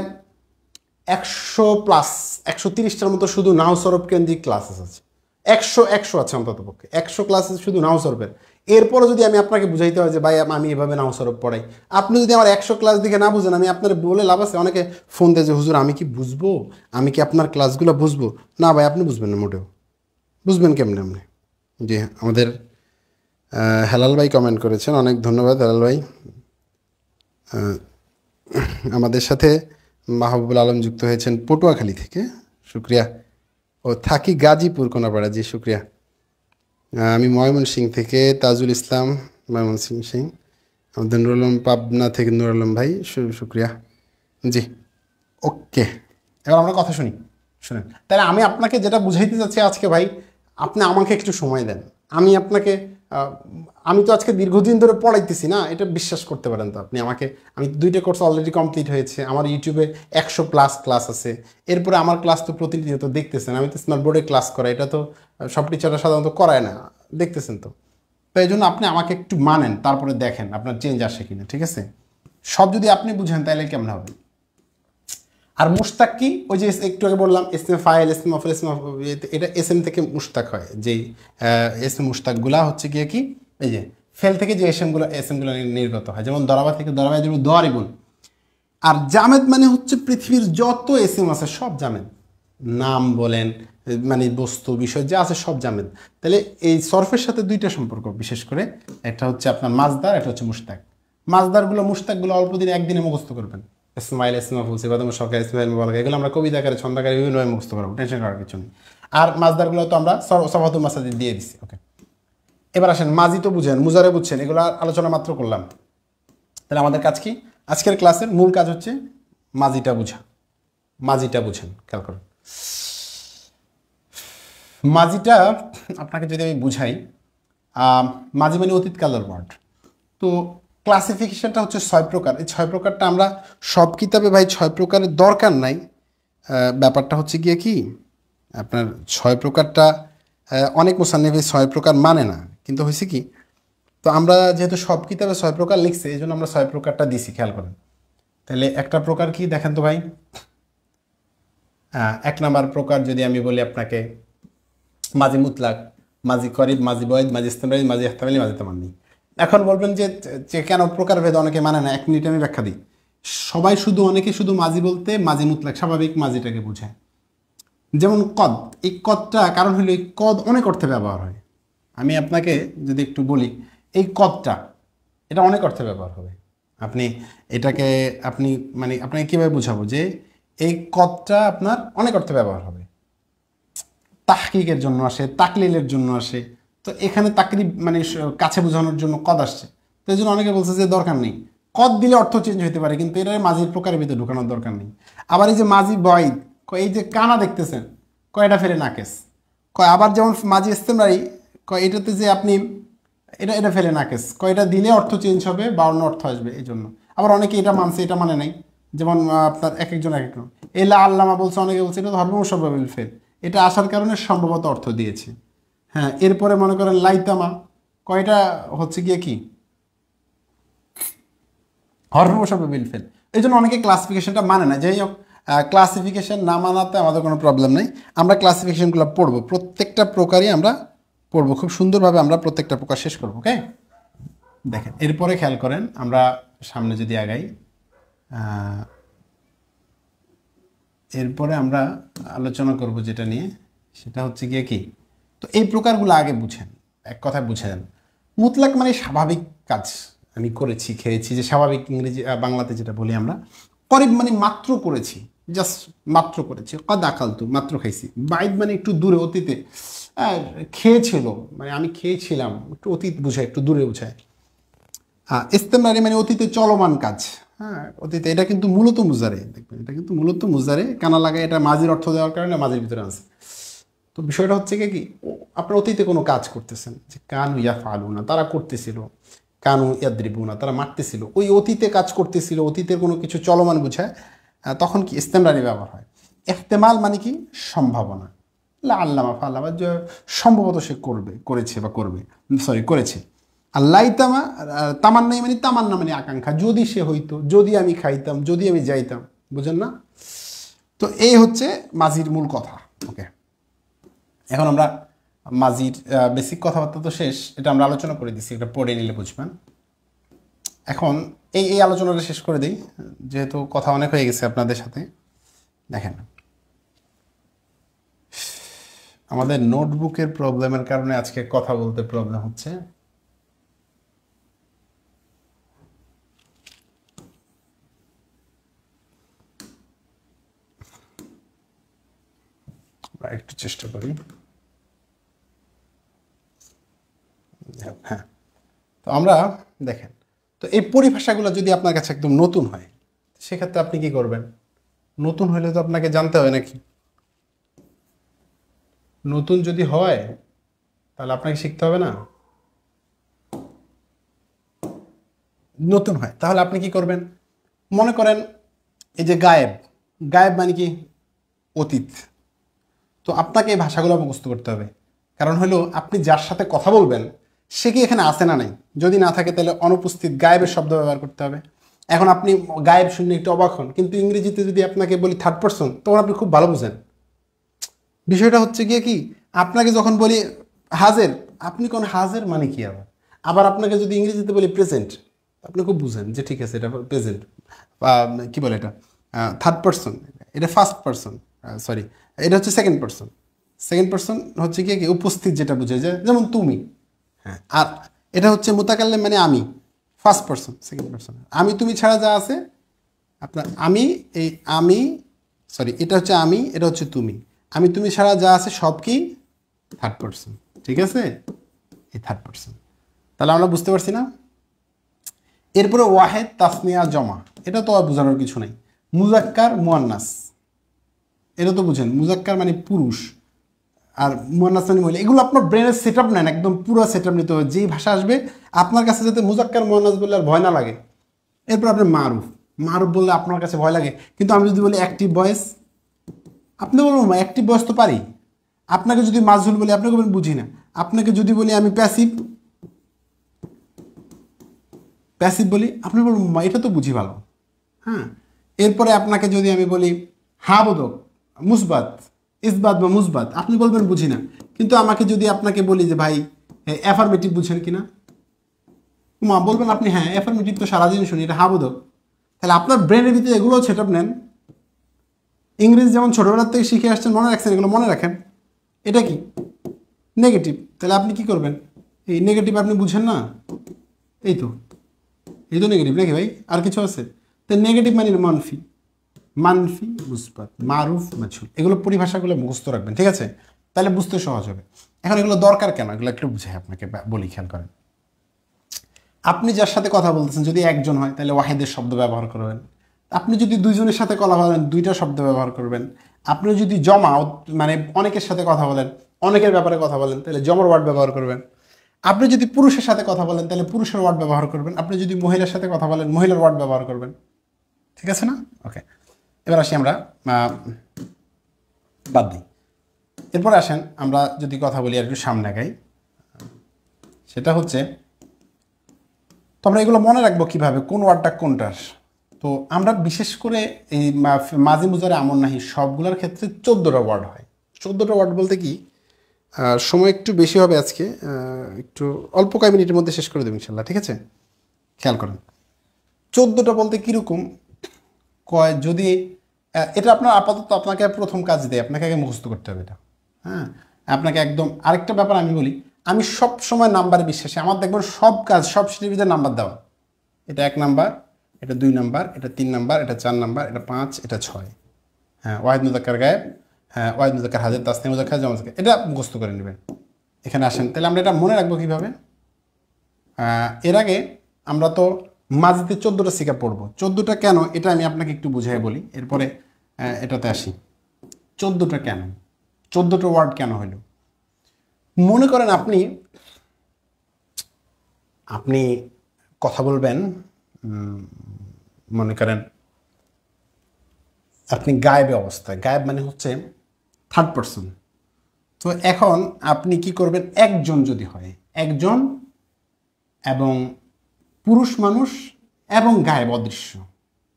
100+130টার মতো শুধু নাও সরব কেন্দ্রিক ক্লাসেস আছে, 100 আছে অন্তত পক্ষে 100 ক্লাসেস শুধু নাও সরবের। এরপরে যদি আমি আপনাকে বুঝাইতে হয় যে ভাই আমি এভাবে নাও সরব পড়াই, আপনি যদি আমার 100 ক্লাস দিকে না বুঝেন, আমি আপনার বলে লাভ আছে? অনেকে ফোন দেয় যে হুজুর আমি কি বুঝবো, আমি কি আপনার ক্লাসগুলো বুঝবো? না ভাই আপনি বুঝবেন না মোটেও, বুঝবেন কেমনে আপনি? জি আমাদের হেলাল ভাই কমেন্ট করেছেন, অনেক ধন্যবাদ হেলাল ভাই। আমাদের সাথে মাহবুবুল আলম যুক্ত হয়েছেন পটুয়াখালী থেকে, শুক্রিয়া। ও থাকি গাজীপুর কোনাপাড়া, জি শুক্রিয়া। আমি ময়মনসিং থেকে তাজুল ইসলাম, ময়মনসিং। আমাদের নুর আলম পাবনা থেকে নুর আলম ভাই, শুক্রিয়া জি। ওকে, এবার আমরা কথা শুনেন। তাহলে আমি আপনাকে যেটা বুঝাইতে চাচ্ছি আজকে ভাই, আপনি আমাকে একটু সময় দেন, আমি আপনাকে আমি তো আজকে দীর্ঘদিন ধরে পড়াইতেছি না, এটা বিশ্বাস করতে পারেন তো আপনি আমাকে। আমি 2টা কোর্স অলরেডি কমপ্লিট হয়েছে, আমার ইউটিউবে 100+ ক্লাস আছে, এরপরে আমার ক্লাস তো প্রতিনিয়ত দেখতেছেন, আমি তো স্মার্ট বোর্ডে ক্লাস করাই, এটা তো সব টিচাররা সাধারণত করায় না, দেখতেছেন তো। তো এই জন্য আপনি আমাকে একটু মানেন, তারপরে দেখেন আপনার চেঞ্জ আসে কিনা, ঠিক আছে? সব যদি আপনি বুঝেন তাহলে কেমন হবে। আর মুশতাক কি, ওই যে একটু আগে বললাম এসমে ফাইল, এসমে মফল, এটা এসএম থেকে মুশতাক হয়, যেই এসমে মুশতাকগুলা হচ্ছে গিয়ে কি এই যে ফেল থেকে যে এসমগুলো নির্গত হয়, যেমন দরাবা থেকে দরাবা, যেমন দোয়ারিবুল। আর জামেদ মানে হচ্ছে পৃথিবীর যত এসএম আছে সব জামেদ, নাম বলেন মানে বস্তু বিষয় যা আছে সব জামেদ। তাহলে এই সরফের সাথে 2টা সম্পর্ক, বিশেষ করে একটা হচ্ছে আপনার মাজদার, একটা হচ্ছে মুশতাক। মাজদারগুলো মুশতাকগুলো অল্প দিনে একদিনে মুখস্থ করবেন, ইসমাইল, ইসমাফুল, সিবাদম, সরকার, ইসমাইল, মুবারক, এগুলো আমরা কবিতা আকারে, ছন্দ আকারে বিভিন্নভাবে মুখস্থ করবো, টেনশন করার কিছু নেই। আর মাজদারগুলো তো আমরা সফওয়াতুল মাসাদির দিয়ে দিচ্ছি। ওকে, এবার আসেন মাজি তো বুঝেন, মুজারে বুঝছেন, এগুলো আলোচনা মাত্র করলাম। তাহলে আমাদের কাজ কি, আজকের ক্লাসের মূল কাজ হচ্ছে মাজিটা বুঝেন, খেয়াল করুন। মাজিটা আপনাকে যদি আমি বুঝাই, মাজি মানে অতীতকালের ওয়ার্ড। তো ক্লাসিফিকেশনটা হচ্ছে 6 প্রকার। এই 6 প্রকারটা আমরা সব কিতাবে ভাই 6 প্রকারের দরকার নাই। ব্যাপারটা হচ্ছে গিয়ে কি আপনার 6 প্রকারটা অনেক মুসান্নিফ 6 প্রকার মানে না, কিন্তু হয়েছে কি, তো আমরা যেহেতু সব কিতাবে 6 প্রকার লিখছে, এই জন্য আমরা 6 প্রকারটা দিছি, খেয়াল করেন। তাহলে একটা প্রকার কি দেখেন তো ভাই, 1 নাম্বার প্রকার যদি আমি বলি আপনাকে, মাজি মুতলাক, মাজি করিব, মাজি বয়েদ, মাজি ইস্তেমরারি, মাজি ইহতামালি, মাজি তামান্নি। এখন বলবেন যে কেন প্রকারভেদ অনেকে মানে না, 1 মিনিটে আমি ব্যাখ্যা দিই। সবাই অনেকে শুধু মাজি বলতে মাজি মুতলাক স্বাভাবিক মাজিটাকে বোঝায়। যেমন কদ, এই কদটা কারণ হলো এই কদ অনেক অর্থে ব্যবহার হয়। আমি আপনাকে যদি একটু বলি, এই কদটা এটা অনেক অর্থে ব্যবহার হবে। আপনি এটাকে মানে আপনাকে কীভাবে বোঝাবো যে এই কদটা আপনার অনেক অর্থে ব্যবহার হবে। তাহকিকের জন্য আসে, তাকলিলের জন্য আসে। তো এখানে তাকরিব মানে কাছে বোঝানোর জন্য কদ আসছে, তো এই জন্য অনেকে বলছে যে দরকার নেই, কদ দিলে অর্থ চেঞ্জ হতে পারে, কিন্তু এটা মাজির প্রকারের ভিতরে ঢুকানোর দরকার নেই। আবার এই যে মাজি বয়েদ, এই যে কানা দেখতেছেন, এটা ফেলে নাকেস, আবার যেমন মাজি ইস্তেমরারি, এটাতে যে আপনি এটা ফেলে নাকেস, এটা দিলে অর্থ চেঞ্জ হবে বা অন্য অর্থ আসবে, এই জন্য। আবার অনেকে এটা মানছে, এটা মানে নাই, যেমন আপনার এক একজন এক এক এলা আল্লামা বলছে, অনেকে বলছে এটা ধর্ম সবাবিল ফেল, এটা আসার কারণে সম্ভবত অর্থ দিয়েছে। হ্যাঁ, এরপরে মনে করেন লাইতামা, কয়টা হচ্ছে গিয়ে কি হরফ মুশাব্বাহ বিল ফেল। এই জন্য অনেকে ক্লাসিফিকেশনটা মানে না। যাই হোক, ক্লাসিফিকেশন না মানাতে আমাদের কোনো প্রবলেম নেই, আমরা ক্লাসিফিকেশনগুলো পড়বো, প্রত্যেকটা প্রকারই আমরা পড়বো, খুব সুন্দরভাবে আমরা প্রত্যেকটা প্রকার শেষ করবো। ওকে, দেখেন এরপরে খেয়াল করেন, আমরা সামনে যদি আগাই, এরপরে আমরা আলোচনা করব যেটা নিয়ে, সেটা হচ্ছে গিয়ে কি, তো এই প্রকারগুলো আগে বুঝেন, এক কথায় বুঝেন। মুতলাক মানে স্বাভাবিক কাজ আমি করেছি, খেয়েছি, যে স্বাভাবিক ইংরেজি বাংলাতে যেটা বলি আমরা। করিব মানে মাত্র করেছি, জাস্ট মাত্র করেছি। কদ আকালতু মাত্র খাইছি। বাইদ মানে একটু দূরে, অতীতে খেয়েছিল, মানে আমি খেয়েছিলাম, একটু অতীত বোঝায়, একটু দূরে বোঝায়। ইস্তেমরারি মানে অতীতে চলমান কাজ। হ্যাঁ, অতীতে, এটা কিন্তু মূলত মুজারে, দেখবেন এটা কিন্তু মূলত মুজারে, কানা লাগায় এটা মাঝির অর্থ দেওয়ার কারণে মাঝির ভিতরে আছে। তো বিষয়টা হচ্ছে কি, আপনার অতীতে কোনো কাজ করতেছেন, যে কানু ইয়া ফালু না, তারা করতেছিল, কানু ইয়াদ্রিবু না, তারা মারতেছিল, ওই অতীতে কাজ করতেছিল, অতীতের কোনো কিছু চলমান বোঝায়, তখন কি ইস্তেমরারি ব্যবহার হয়। ইহতেমাল মানে কি সম্ভাবনা, আল্লামা ফাল্লামা, যে সম্ভবত সে করবে, করেছে বা করবে, সরি করেছে। আর লাইতামা, তামান্নাই মানে তামান্না মানে আকাঙ্ক্ষা, যদি সে হইতো, যদি আমি খাইতাম, যদি আমি যাইতাম, বুঝেন না? তো এই হচ্ছে মাঝির মূল কথা। ওকে, এখন আমরা মাঝির বেসিক কথাবার্তা তো শেষ, এটা আমরা আলোচনা করে দিচ্ছি, এটা পড়ে নিলে বুঝবেন। এখন এই আলোচনাটা শেষ করে দিই, যেহেতু কথা অনেক হয়ে গেছে আপনাদের সাথে। দেখেন, আমাদের নোটবুকের প্রবলেমের কারণে আজকে কথা বলতে প্রবলেম হচ্ছে। একটু চেষ্টা করি। হ্যাঁ, তো আমরা দেখেন, তো এই পরিভাষাগুলো যদি আপনার কাছে একদম নতুন হয়, সেক্ষেত্রে আপনি কি করবেন? নতুন হলে তো আপনাকে জানতে হবে নাকি? নতুন যদি হয় তাহলে আপনাকে শিখতে হবে না? নতুন হয় তাহলে আপনি কি করবেন? মনে করেন এই যে গায়েব, গায়েব মানে কি অতীত। তো আপনাকে এই ভাষাগুলো মুখস্থ করতে হবে, কারণ হলো আপনি যার সাথে কথা বলবেন সে কি এখানে আসে না নাই, যদি না থাকে তাহলে অনুপস্থিত গায়েবের শব্দ ব্যবহার করতে হবে। এখন আপনি গায়েব শুনে একটু অবাক হন, কিন্তু ইংরেজিতে যদি আপনাকে বলি থার্ড পারসন, তখন আপনি খুব ভালো বুঝেন। বিষয়টা হচ্ছে গিয়ে কি, আপনাকে যখন বলি হাজের, আপনি কোন হাজের মানে কি, আবার আবার আপনাকে যদি ইংরেজিতে বলি প্রেজেন্ট, আপনি খুব বুঝেন যে ঠিক আছে এটা প্রেজেন্ট, বা কী বলে এটা থার্ড পারসন, এটা ফার্স্ট পারসন, সরি এটা হচ্ছে সেকেন্ড পারসন। সেকেন্ড পারসন হচ্ছে গিয়ে কি উপস্থিত, যেটা বুঝে যায়, যেমন তুমি। হ্যাঁ, আর এটা হচ্ছে মুতাকাল্লিম মানে আমি, ফার্স্ট পারসন, সেকেন্ড পারসন। আমি তুমি ছাড়া যা আছে আপনার, আমি এই আমি, সরি এটা হচ্ছে আমি, এটা হচ্ছে তুমি, আমি তুমি ছাড়া যা আছে সব কি থার্ড পারসন, ঠিক আছে, এই থার্ড পারসন। তাহলে আমরা বুঝতে পারছি না? এরপরে ওয়াহেদ, তাসনিয়া, জমা, এটা তো আর বোঝানোর কিছু নাই। মুজাক্কার, মুয়ান্নাস, এটা তো বুঝেন, মুজাক্কার মানে পুরুষ, আর মুয়ান্নাস মানে মহিলা। এগুলো আপনার ব্রেনের সেট আপ নেন, একদম পুরো সেট আপ নিতে হবে, যেই ভাষা আসবে আপনার কাছে যাতে মুজাক্কার মুয়ান্নাস বললে আর ভয় না লাগে। এরপর আপনি মারুফ, মারুফ বললে আপনার কাছে ভয় লাগে, কিন্তু আমি যদি বলি অ্যাক্টিভ ভয়েস, আপনি বলবেন অ্যাক্টিভ ভয়েস তো পারি। আপনাকে যদি মাজহুল বলি আপনাকে বলবেন বুঝি না। আপনাকে যদি বলি আমি প্যাসিভ, প্যাসিভ বলি, আপনি বলবেন এটা তো বুঝি ভালো। হ্যাঁ, এরপরে আপনাকে যদি আমি বলি হা বোধক, মুসবাত, ইসবাত বা মুসবাত, আপনি বলবেন বুঝি না। কিন্তু আমাকে যদি আপনাকে বলি যে ভাই অ্যাফার্মেটিভ বুঝেন কিনা, মা বলবেন আপনি হ্যাঁ অ্যাফার্মেটিভ তো সারাদিন শুনি, এটা হা বোধক। তাহলে আপনার ব্রেনের ভিতরে এগুলোও সেট আপ নেন। ইংরেজি যেমন ছোটোবেলার থেকে শিখে আসছেন, মনে রাখছেন, এগুলো মনে রাখেন। এটা কি নেগেটিভ, তাহলে আপনি কি করবেন? এই নেগেটিভ আপনি বুঝেন না, এই তো নেগেটিভ নাকি ভাই, আর কিছু আছে? তো নেগেটিভ মানে মানফি, মানফি, মুসবাত, মারুফ, মাজহুল, এগুলো পরিভাষাগুলো মুখস্থ রাখবেন, ঠিক আছে? তাহলে বুঝতে সহজ হবে। এখন এগুলো দরকার কেন, এগুলো একটু বুঝাই আপনাকে, বলি, খেয়াল করেন। আপনি যার সাথে কথা বলতেছেন যদি একজন হয় তাহলে ওয়াহিদের শব্দ ব্যবহার করবেন। আপনি যদি দুইজনের সাথে কথা বলেন দুইটা শব্দ ব্যবহার করবেন। আপনি যদি জমা মানে অনেকের সাথে কথা বলেন, অনেকের ব্যাপারে কথা বলেন, তাহলে জমর ওয়ার্ড ব্যবহার করবেন। আপনি যদি পুরুষের সাথে কথা বলেন তাহলে পুরুষের ওয়ার্ড ব্যবহার করবেন। আপনি যদি মহিলার সাথে কথা বলেন মহিলার ওয়ার্ড ব্যবহার করবেন, ঠিক আছে না? ওকে, এবার আসি আমরা বাদ দিই। এরপর আসেন আমরা যদি কথা বলি আর একটু সামনে আগাই, সেটা হচ্ছে তো আমরা এগুলো মনে রাখবো কিভাবে, কোন ওয়ার্ডটা কোনটার। তো আমরা বিশেষ করে এই মাঝি মুজারে আমন নাহি সবগুলোর ক্ষেত্রে 14টা ওয়ার্ড হয়। 14টা ওয়ার্ড বলতে কি, সময় একটু বেশি হবে আজকে, একটু অল্প কয়েক মিনিটের মধ্যে শেষ করে দেবো ইনশাল্লাহ, ঠিক আছে? খেয়াল করেন 14টা বলতে কীরকম কয়, যদি এটা আপনার আপাতত আপনাকে প্রথম কাজ দেয়, আপনাকে আগে মুখস্থ করতে হবে এটা। হ্যাঁ, আপনাকে একদম আরেকটা ব্যাপার আমি বলি, আমি সব সময় নাম্বারে বিশ্বাসী। আমার দেখবেন সব কাজ সব সিটির ভিতরে নাম্বার দেওয়া, এটা 1 নাম্বার, এটা 2 নাম্বার, এটা 3 নাম্বার, এটা 4 নাম্বার, এটা 5, এটা 6। হ্যাঁ, ওয়াহিদ মুজাক্কার গায়েব, হ্যাঁ ওয়াহিদ মুজাক্কার হাজির, তাসনিম মুজাক্কার, জামা মুজাক্কার, এটা মুখস্থ করে নেবেন। এখানে আসেন, তাহলে আমরা এটা মনে রাখবো কীভাবে? এর আগে আমরা তো মাঝিতে 14টা সিগা পড়বো। 14টা কেন এটা আমি আপনাকে একটু বুঝিয়ে বলি, এরপরে এটাতে আসি। 14টা কেন, 14টা ওয়ার্ড কেন হলো? মনে করেন আপনি কথা বলবেন, মনে করেন আপনি গায়েবে অবস্থায়, গায়েব মানে হচ্ছে থার্ড পারসন। তো এখন আপনি কি করবেন, একজন যদি হয়, একজন এবং পুরুষ মানুষ এবং গায়েব অদৃশ্য,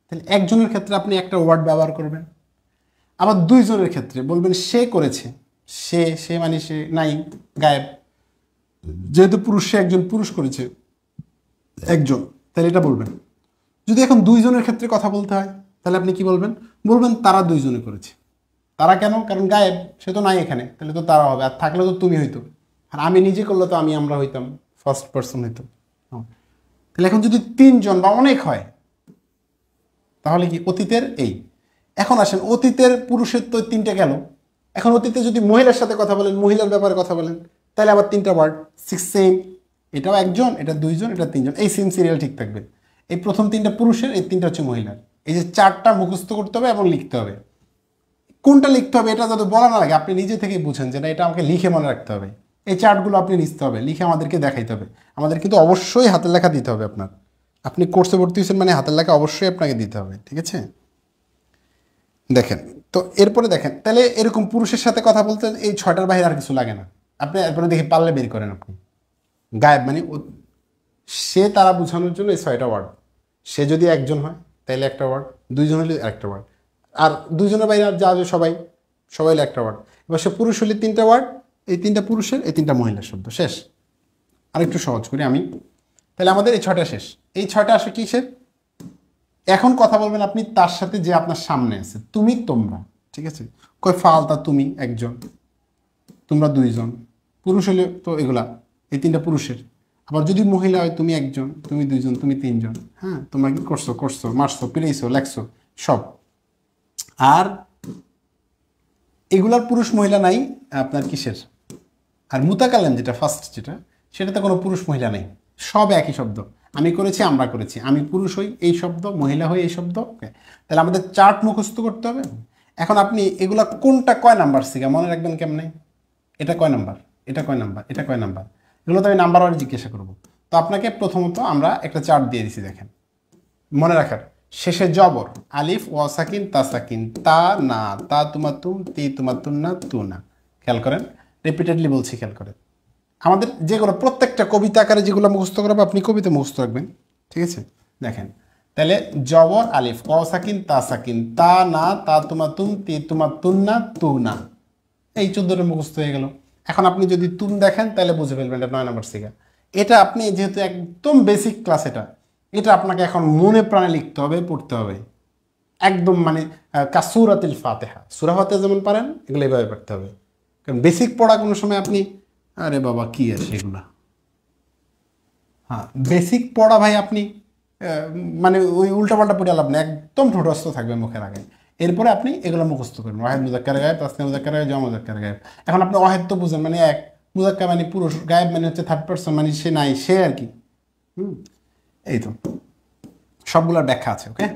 তাহলে একজনের ক্ষেত্রে আপনি একটা ওয়ার্ড ব্যবহার করবেন। আবার 2 জনের ক্ষেত্রে বলবেন সে করেছে, সে মানে সে নাই, গায়েব। যেহেতু পুরুষ, সে একজন পুরুষ করেছে, একজন, তাহলে এটা বলবেন। যদি এখন 2 জনের ক্ষেত্রে কথা বলতে হয়, তাহলে আপনি কি বলবেন? বলবেন তারা 2 জনে করেছে। তারা কেন? কারণ গায়েব, সে তো নাই এখানে, তাহলে তো তারা হবে। আর থাকলে তো তুমি হইতো, আর আমি নিজে করলে তো আমরা হইতাম, ফার্স্ট পারসন হইতো। তাহলে এখন যদি 3 জন বা অনেক হয়, তাহলে কি অতীতের এই। এখন আসেন অতীতের পুরুষের তো 3টে গেল, এখন অতীতে যদি মহিলার সাথে কথা বলেন, মহিলার ব্যাপারে কথা বলেন, তাহলে আবার 3টা ওয়ার্ড, 6 সেম। এটাও একজন, এটা 2 জন, এটা 3 জন, এই সেম সিরিয়াল ঠিক থাকবে। এই প্রথম 3টা পুরুষের, এই 3টা হচ্ছে মহিলার। এই যে 4টা মুখস্থ করতে হবে এবং লিখতে হবে। কোনটা লিখতে হবে এটা যাতে বলা না লাগে, আপনি নিজে থেকেই বুঝেন যে না এটা আমাকে লিখে মনে রাখতে হবে। এই চার্টগুলো আপনি লিখতে হবে, লিখে আমাদেরকে দেখাইতে হবে। আমাদের কিন্তু অবশ্যই হাতের লেখা দিতে হবে আপনার। আপনি কোর্সে ভর্তি হয়েছেন মানে হাতের লেখা অবশ্যই আপনাকে দিতে হবে, ঠিক আছে? দেখেন তো এরপরে দেখেন, তাহলে এরকম পুরুষের সাথে কথা বলতে এই 6টার বাইরে আর কিছু লাগে না। আপনি এরপরে দেখে পারলে বের করেন আপনি। গায়েব মানে সে, তারা বোঝানোর জন্য এই 6টা ওয়ার্ড। সে যদি একজন হয় তাহলে একটা ওয়ার্ড, 2 জন হলে একটা ওয়ার্ড, আর 2 জনের বাইরে আর যা সবাই হলে একটা ওয়ার্ড। এবার সে পুরুষ হলে 3টা ওয়ার্ড, এই 3টা পুরুষের, এই 3টা মহিলার শব্দ, শেষ। আর একটু সহজ করি আমি, তাহলে আমাদের এই 6টা শেষ। এই 6টা আসে কিসের? এখন কথা বলবেন আপনি তার সাথে যে আপনার সামনে আছে, তুমি তোমরা, ঠিক আছে? কই ফালতা, তুমি একজন, তোমরা 2 জন। পুরুষ হলে তো এগুলা, এই 3টা পুরুষের। আবার যদি মহিলা হয়, তুমি একজন, তুমি 2 জন, তুমি 3 জন। হ্যাঁ, তোমরা কি করছো, মারছো, পিড়াইছো, লেখছো, সব। আর এগুলার পুরুষ মহিলা নাই আপনার কিসের? আর মুতাকাল্লিম যেটা ফার্স্ট, সেটাতে কোনো পুরুষ মহিলা নেই, সব একই শব্দ। আমি করেছি, আমরা করেছি, আমি পুরুষ হই এই শব্দ, মহিলা হই এই শব্দ। তাহলে আমাদের চার্ট মুখস্থ করতে হবে। এখন আপনি এগুলা কোনটা কয় নাম্বার সিগা মনে রাখবেন কেমনে? এটা কয় নাম্বার, এটা কয় নাম্বার, এটা কয় নাম্বার, এগুলো তো আমি নাম্বার ওয়াইজ জিজ্ঞাসা করবো। তো আপনাকে প্রথমত আমরা একটা চার্ট দিয়ে দিছি, দেখেন মনে রাখার। শেষে জবর, আলিফ, ওয়া সাকিন, তা সাকিন, তা না, তা তুমা তুম, তি তুমা তুম না, তু না। খেয়াল করেন, রিপিটেডলি বলছি, খেয়াল করেন। আমাদের যেগুলো প্রত্যেকটা কবিতা আকারে যেগুলো মুখস্থ করাবো, আপনি কবিতা মুখস্থ রাখবেন, ঠিক আছে? দেখেন তাহলে জবর, আলিফ, ওয়া সাকিন, তা না, তা তুমা তুম, তি তুমা তুম না, তু না। এই 14টা মুখস্থ হয়ে গেল। এখন আপনি যদি তুম দেখেন তাহলে বুঝে ফেলবেন এটা 9 নম্বর সিগা। এটা আপনি যেহেতু একদম বেসিক ক্লাস, এটা আপনাকে এখন মনে প্রাণে লিখতে হবে, পড়তে হবে একদম, মানে কাসুরাতিল ফাতিহা, সূরা ফাতিহা যেমন পারেন এগুলো এইভাবে পড়তে হবে। কারণ বেসিক পড়া কোনো সময় আপনি আরে বাবা কি আছে এগুলা, হ্যাঁ বেসিক পড়া ভাই আপনি মানে ওই উল্টাপাল্টা পড়ে লাভ না, একদম ঠোঁটস্থ থাকবে মুখের আগে। এরপরে আপনি এগুলো মুখস্থ করবেন, ওয়াহেদ মুজাক্কার গায়েব, তাসনিয়া মুজাক্কার গায়েব, জামা মুজাক্কার গায়েব। এখন আপনি ওয়াহেদ তো বুঝেন মানে এক, মুজাক্কার মানে পুরুষ, গায়েব মানে হচ্ছে থার্ড পারসন, মানে সে নাই, সে আর কি। এই তো সবগুলোর ব্যাখ্যা আছে, ওকে?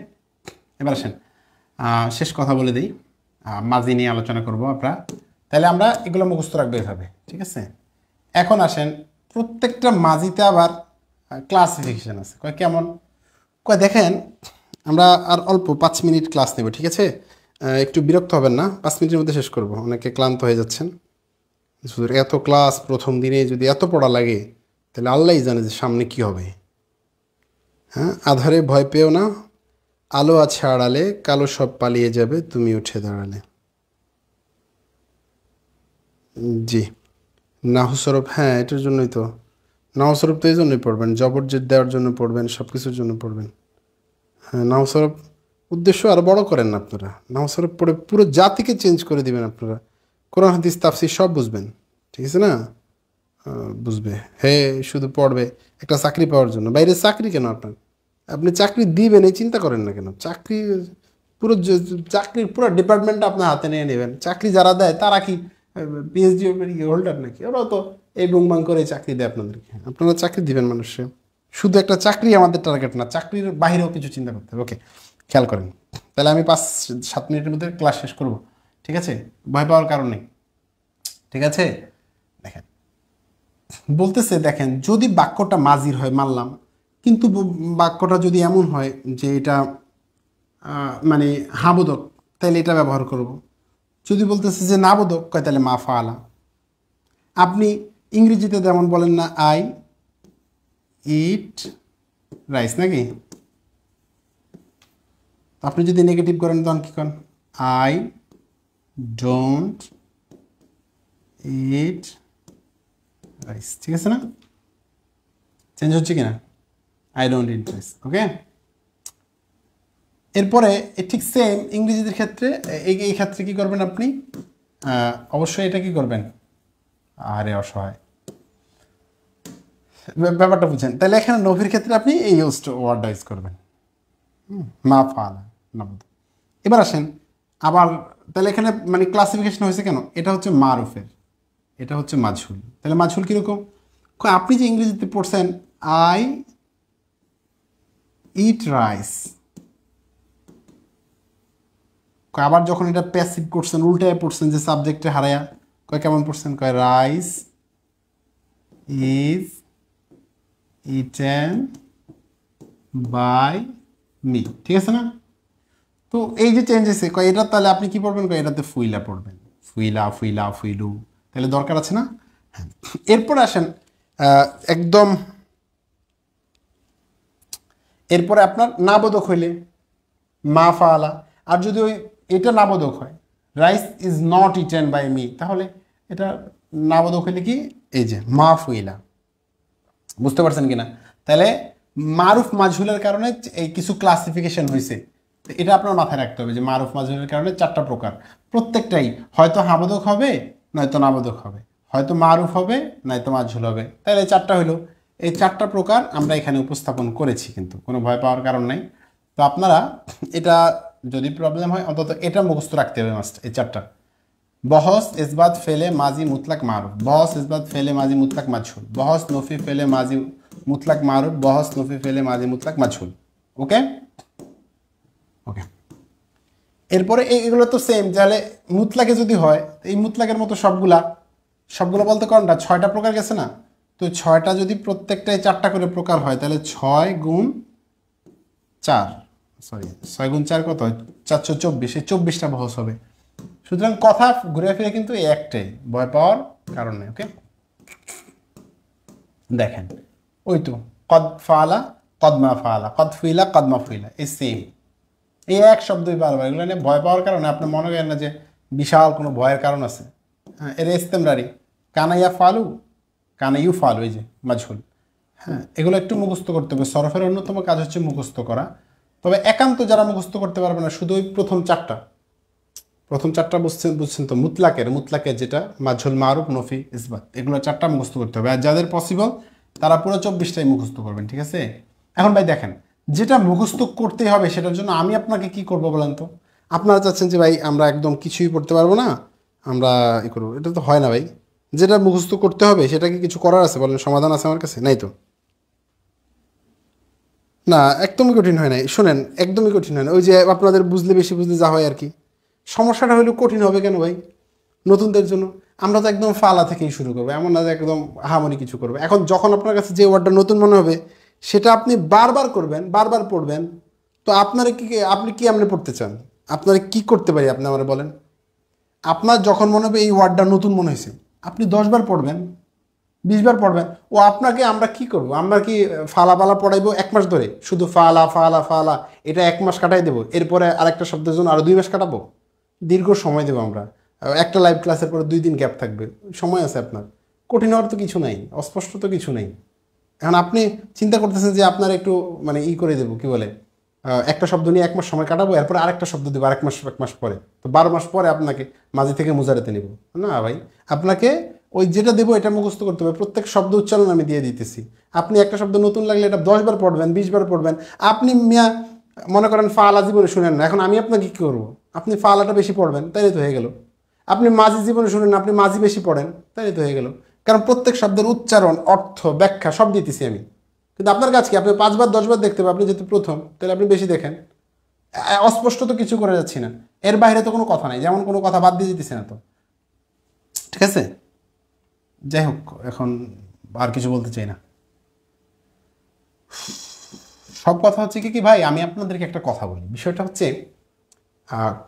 এবার আসেন শেষ কথা বলে দিই, মাঝি নিয়ে আলোচনা করব আমরা। তাহলে আমরা এগুলো মুখস্থ রাখবো এভাবে, ঠিক আছে? এখন আসেন প্রত্যেকটা মাঝিতে আবার ক্লাসিফিকেশন আছে, কয় কেমন? কয় দেখেন আমরা আর অল্প 5 মিনিট ক্লাস নেব, ঠিক আছে? একটু বিরক্ত হবেন না, 5 মিনিটের মধ্যে শেষ করব, অনেকে ক্লান্ত হয়ে যাচ্ছেন। শুধু এত ক্লাস প্রথম দিনে যদি এত পড়া লাগে তাহলে আল্লাহই জানে যে সামনে কি হবে। হ্যাঁ, আধারে ভয় পেও না, আলো আছে আড়ালে, কালো সব পালিয়ে যাবে তুমি উঠে দাঁড়ালে। জি, নাহু সরফ, হ্যাঁ এটার জন্যই তো। নাহু সরফ তো এই জন্যই পড়বেন, জবরজের দেওয়ার জন্য পড়বেন, সব কিছুর জন্য পড়বেন। হ্যাঁ, নাহু সরফ উদ্দেশ্য আরও বড় করেন না আপনারা, নাহু সরফ পড়ে পুরো জাতিকে চেঞ্জ করে দিবেন আপনারা। কোরআন হাদিস তাফসীর সব বুঝবেন, ঠিক আছে না? বুঝবে, হে শুধু পড়বে একটা চাকরি পাওয়ার জন্য। বাইরে চাকরি কেন আপনার? আপনি চাকরি দিবেন এই চিন্তা করেন না কেন? চাকরি পুরো চাকরির পুরো ডিপার্টমেন্টটা আপনার হাতে নিয়ে নেবেন। চাকরি যারা দেয় তারা কি পিএইচডি হোল্ডার নাকি? ওরাও তো এই বুংবাং করে চাকরি দেয় আপনাদেরকে। আপনারা চাকরি দিবেন মানুষকে, শুধু একটা চাকরি আমাদের টার্গেট না, চাকরির বাইরেও কিছু চিন্তা করতে হবে। ওকে, খেয়াল করেন। তাহলে আমি 5-7 মিনিটের মধ্যে ক্লাস শেষ করব, ঠিক আছে? ভয় পাওয়ার কারণ নেই, ঠিক আছে? দেখেন বলতেছে, দেখেন যদি বাক্যটা মাজির হয় মানলাম, কিন্তু বাক্যটা যদি এমন হয় যে এটা মানে হাবোধক, তাহলে এটা ব্যবহার করব। যদি বলতেছে যে নাবোধক কয় তাহলে মা ফাআলা। আপনি ইংরেজিতে যেমন বলেন না আই ইট রাইস নাকি? আপনি যদি নেগেটিভ করেন তখন কী করেন? আই ডোন্ট ইট রাইস, ঠিক আছে না? চেঞ্জ হচ্ছে কিনা? I don't eat rice. Okay, এরপরে ঠিক সেম ইংরেজিদের ক্ষেত্রে এই ক্ষেত্রে কী করবেন আপনি? অবশ্যই এটা কি করবেন? আরে অসহায়, ব্যাপারটা বুঝছেন? তাহলে এখানে নভির ক্ষেত্রে আপনি এই ওয়ার্ডটা ইউজ করবেন, মা ফাআলা নাবুদ। এবার আসেন আবার, তাহলে এখানে মানে ক্লাসিফিকেশন হয়েছে কেন? এটা হচ্ছে মারুফের, এটা হচ্ছে মাজহুল। তাহলে মাজহুল কীরকম? আপনি যে ইংরেজিতে পড়ছেন আই ইট রাইস, আবার যখন এটা প্যাসিভ করছেন উল্টায় পড়ছেন যে সাবজেক্টে হারায়া, কয় কেমন পড়ছেন? কয় rice is eaten by me, ঠিক আছে না? তো এই যে চেঞ্জ হয়েছে, কয় এটা তাহলে আপনি কি পড়বেন? কয় এটাতে ফুইলা পড়বেন, ফুইলা ফুইলা ফুইলু, তাহলে দরকার আছে না? হ্যাঁ, এরপরে আসেন একদম, এরপরে আপনার নাবোধক হইলে মা ফাআলা। আর যদি ওই এটা নাবোধক হয়, rice is not eaten by me, তাহলে এটা নাবোধক হইলে কি? এই যে মা ফুইলা। বুঝতে পারছেন কিনা? তাহলে মারুফ মাজহুলের কারণে এই কিছু ক্লাসিফিকেশন হয়েছে, এটা আপনার মাথায় রাখতে হবে যে মারুফ মাজহুলের কারণে 4টা প্রকার, প্রত্যেকটাই হয়তো হাবোধক হবে নয়তো নাবোধক হবে, হয়তো মারুফ হবে নয়তো মাজহুল হবে। তাহলে 4টা হইলো, এই 4টা প্রকার আমরা এখানে উপস্থাপন করেছি, কিন্তু কোনো ভয় পাওয়ার কারণ নাই। তো আপনারা এটা যদি প্রবলেম হয় অন্তত এটা মুখস্থ রাখতে হবে মাস্ট, এই 4টা। বহস ইসবাত ফেলে মাজি মুতলাক মারুফ, বহস ইসবাত ফেলে মাজি মুতলাক মাজহুল, বহস নফি ফেলে মাজি মুতলাক মারুফ, বহস নফি ফেলে মাজি মুতলাক মাজহুল। ওকে ওকে, এরপরে এগুলো তো সেম। তাহলে মুতলাকে যদি হয়, এই মুতলাকের মতো সবগুলা বলতে কোনটা? 6টা প্রকার গেছে না? তো 6টা যদি প্রত্যেকটাই 4টা করে প্রকার হয়, তাহলে 6 গুণ 4, সরি 6 গুণ 4 কত হয়? 424, এই 24টা বহস হবে। সুতরাং কথা ঘুরে ফিরে কিন্তু এই একটাই, ভয় পাওয়ার কারণ নেই। ওকে, দেখেন ওই তো কদ ফাআলা কদমা ফাআলা, কদ ফুইলা কদমা ফুইলা, এই সেম, এই এক শব্দই বারবার। এগুলো নিয়ে ভয় পাওয়ার কারণে আপনি মনে করেন না যে বিশাল কোনো ভয়ের কারণ আছে। হ্যাঁ, এর ইস্তেমরারি কানাইয়া ফালু, কানাইউ ফালু, এই যে মাজহুল। হ্যাঁ, এগুলো একটু মুখস্থ করতে হবে। সরফের অন্যতম কাজ হচ্ছে মুখস্থ করা। তবে একান্ত যারা মুখস্থ করতে পারবে না, শুধু ওই প্রথম 4টা বুঝছেন তো? মুতলাকের যেটা মাজহুল মারুফ নফি ইসবাত, এগুলো 4টা মুখস্থ করতে হবে। আর যাদের পসিবল তারা পুরো 24টাই মুখস্থ করবেন, ঠিক আছে? এখন ভাই দেখেন, যেটা মুখস্থ করতেই হবে সেটার জন্য আমি আপনাকে কি করব বলেন তো? আপনারা চাচ্ছেন যে ভাই আমরা একদম কিছুই পড়তে পারবো না, আমরা ই করবো, এটা তো হয় না ভাই। যেটা মুখস্থ করতে হবে সেটা কি কিছু করার আছে বলেন? সমাধান আছে আমার কাছে? নাই তো। না, একদমই কঠিন হয় নাই। শোনেন, একদমই কঠিন হয় না। ওই যে আপনাদের বুঝলে বেশি বুঝলে যা হয় আর কি। সমস্যাটা হলো কঠিন হবে কেন ভাই নতুনদের জন্য? আমরা তো একদম ফালা থেকেই শুরু করবো, এমন না যে একদম হামারি কিছু করবো। এখন যখন আপনার কাছে যে ওয়ার্ডটা নতুন মনে হবে সেটা আপনি বারবার করবেন, বারবার পড়বেন। তো আপনি কি আপনি পড়তে চান? আপনারা কি করতে পারি আপনি আমার বলেন? আপনার যখন মনে হবে এই ওয়ার্ডটা নতুন মনে হয়েছে, আপনি 10 বার পড়বেন, 20 বার পড়বেন। ও আপনাকে আমরা কি করব? আমরা কি ফালা ফালা পড়াইবো 1 মাস ধরে? শুধু ফালা ফালা ফালা, এটা 1 মাস কাটাই দেবো, এরপরে আরেকটা শব্দের জন্য আরো 2 মাস কাটাবো? দীর্ঘ সময় দেবো আমরা। একটা লাইভ ক্লাসের পরে 2 দিন গ্যাপ থাকবে, সময় আছে আপনার। কঠিন হওয়ার তো কিছু নাই, অস্পষ্ট তো কিছু নেই। এখন আপনি চিন্তা করতেছেন যে আপনার একটু মানে করে দেবো, কি বলে, একটা শব্দ নিয়ে 1 মাস সময় কাটাবো, এরপর আরেকটা শব্দ দেবো আরেক মাস, 1 মাস পরে, তো 12 মাস পরে আপনাকে মাঝে থেকে মুজারাতে নেব না ভাই। আপনাকে ওই যেটা দেবো এটা মুখস্থ করতে হবে, প্রত্যেক শব্দ উচ্চারণ আমি দিয়ে দিতেছি। আপনি একটা শব্দ নতুন লাগলে এটা 10 বার পড়বেন, 20 বার পড়বেন। আপনি মিয়া মনে করেন ফালা জীবনে শুনেন না, এখন আমি আপনাকে কী করবো? আপনি ফালাটা বেশি পড়বেন, তাইলে তো হয়ে গেল। আপনি মাঝি জীবনে শুনেন না, আপনি মাঝি বেশি পড়েন, তাইলে তো হয়ে গেল। কারণ প্রত্যেক শব্দের উচ্চারণ, অর্থ, ব্যাখ্যা সব দিতেছি আমি। কিন্তু আপনার কাছে কি, আপনি 5 বার 10 বার দেখতে হবে, আপনি যেহেতু প্রথম, তাহলে আপনি বেশি দেখেন। অস্পষ্ট তো কিছু করে যাচ্ছি না, এর বাইরে তো কোনো কথা নাই, যেমন কোনো কথা বাদ দিয়ে দিতেছি না তো, ঠিক আছে? যাই হোক, এখন আর কিছু বলতে চাই না। সব কথা হচ্ছে কি ভাই, আমি আপনাদেরকে একটা কথা বলি। বিষয়টা হচ্ছে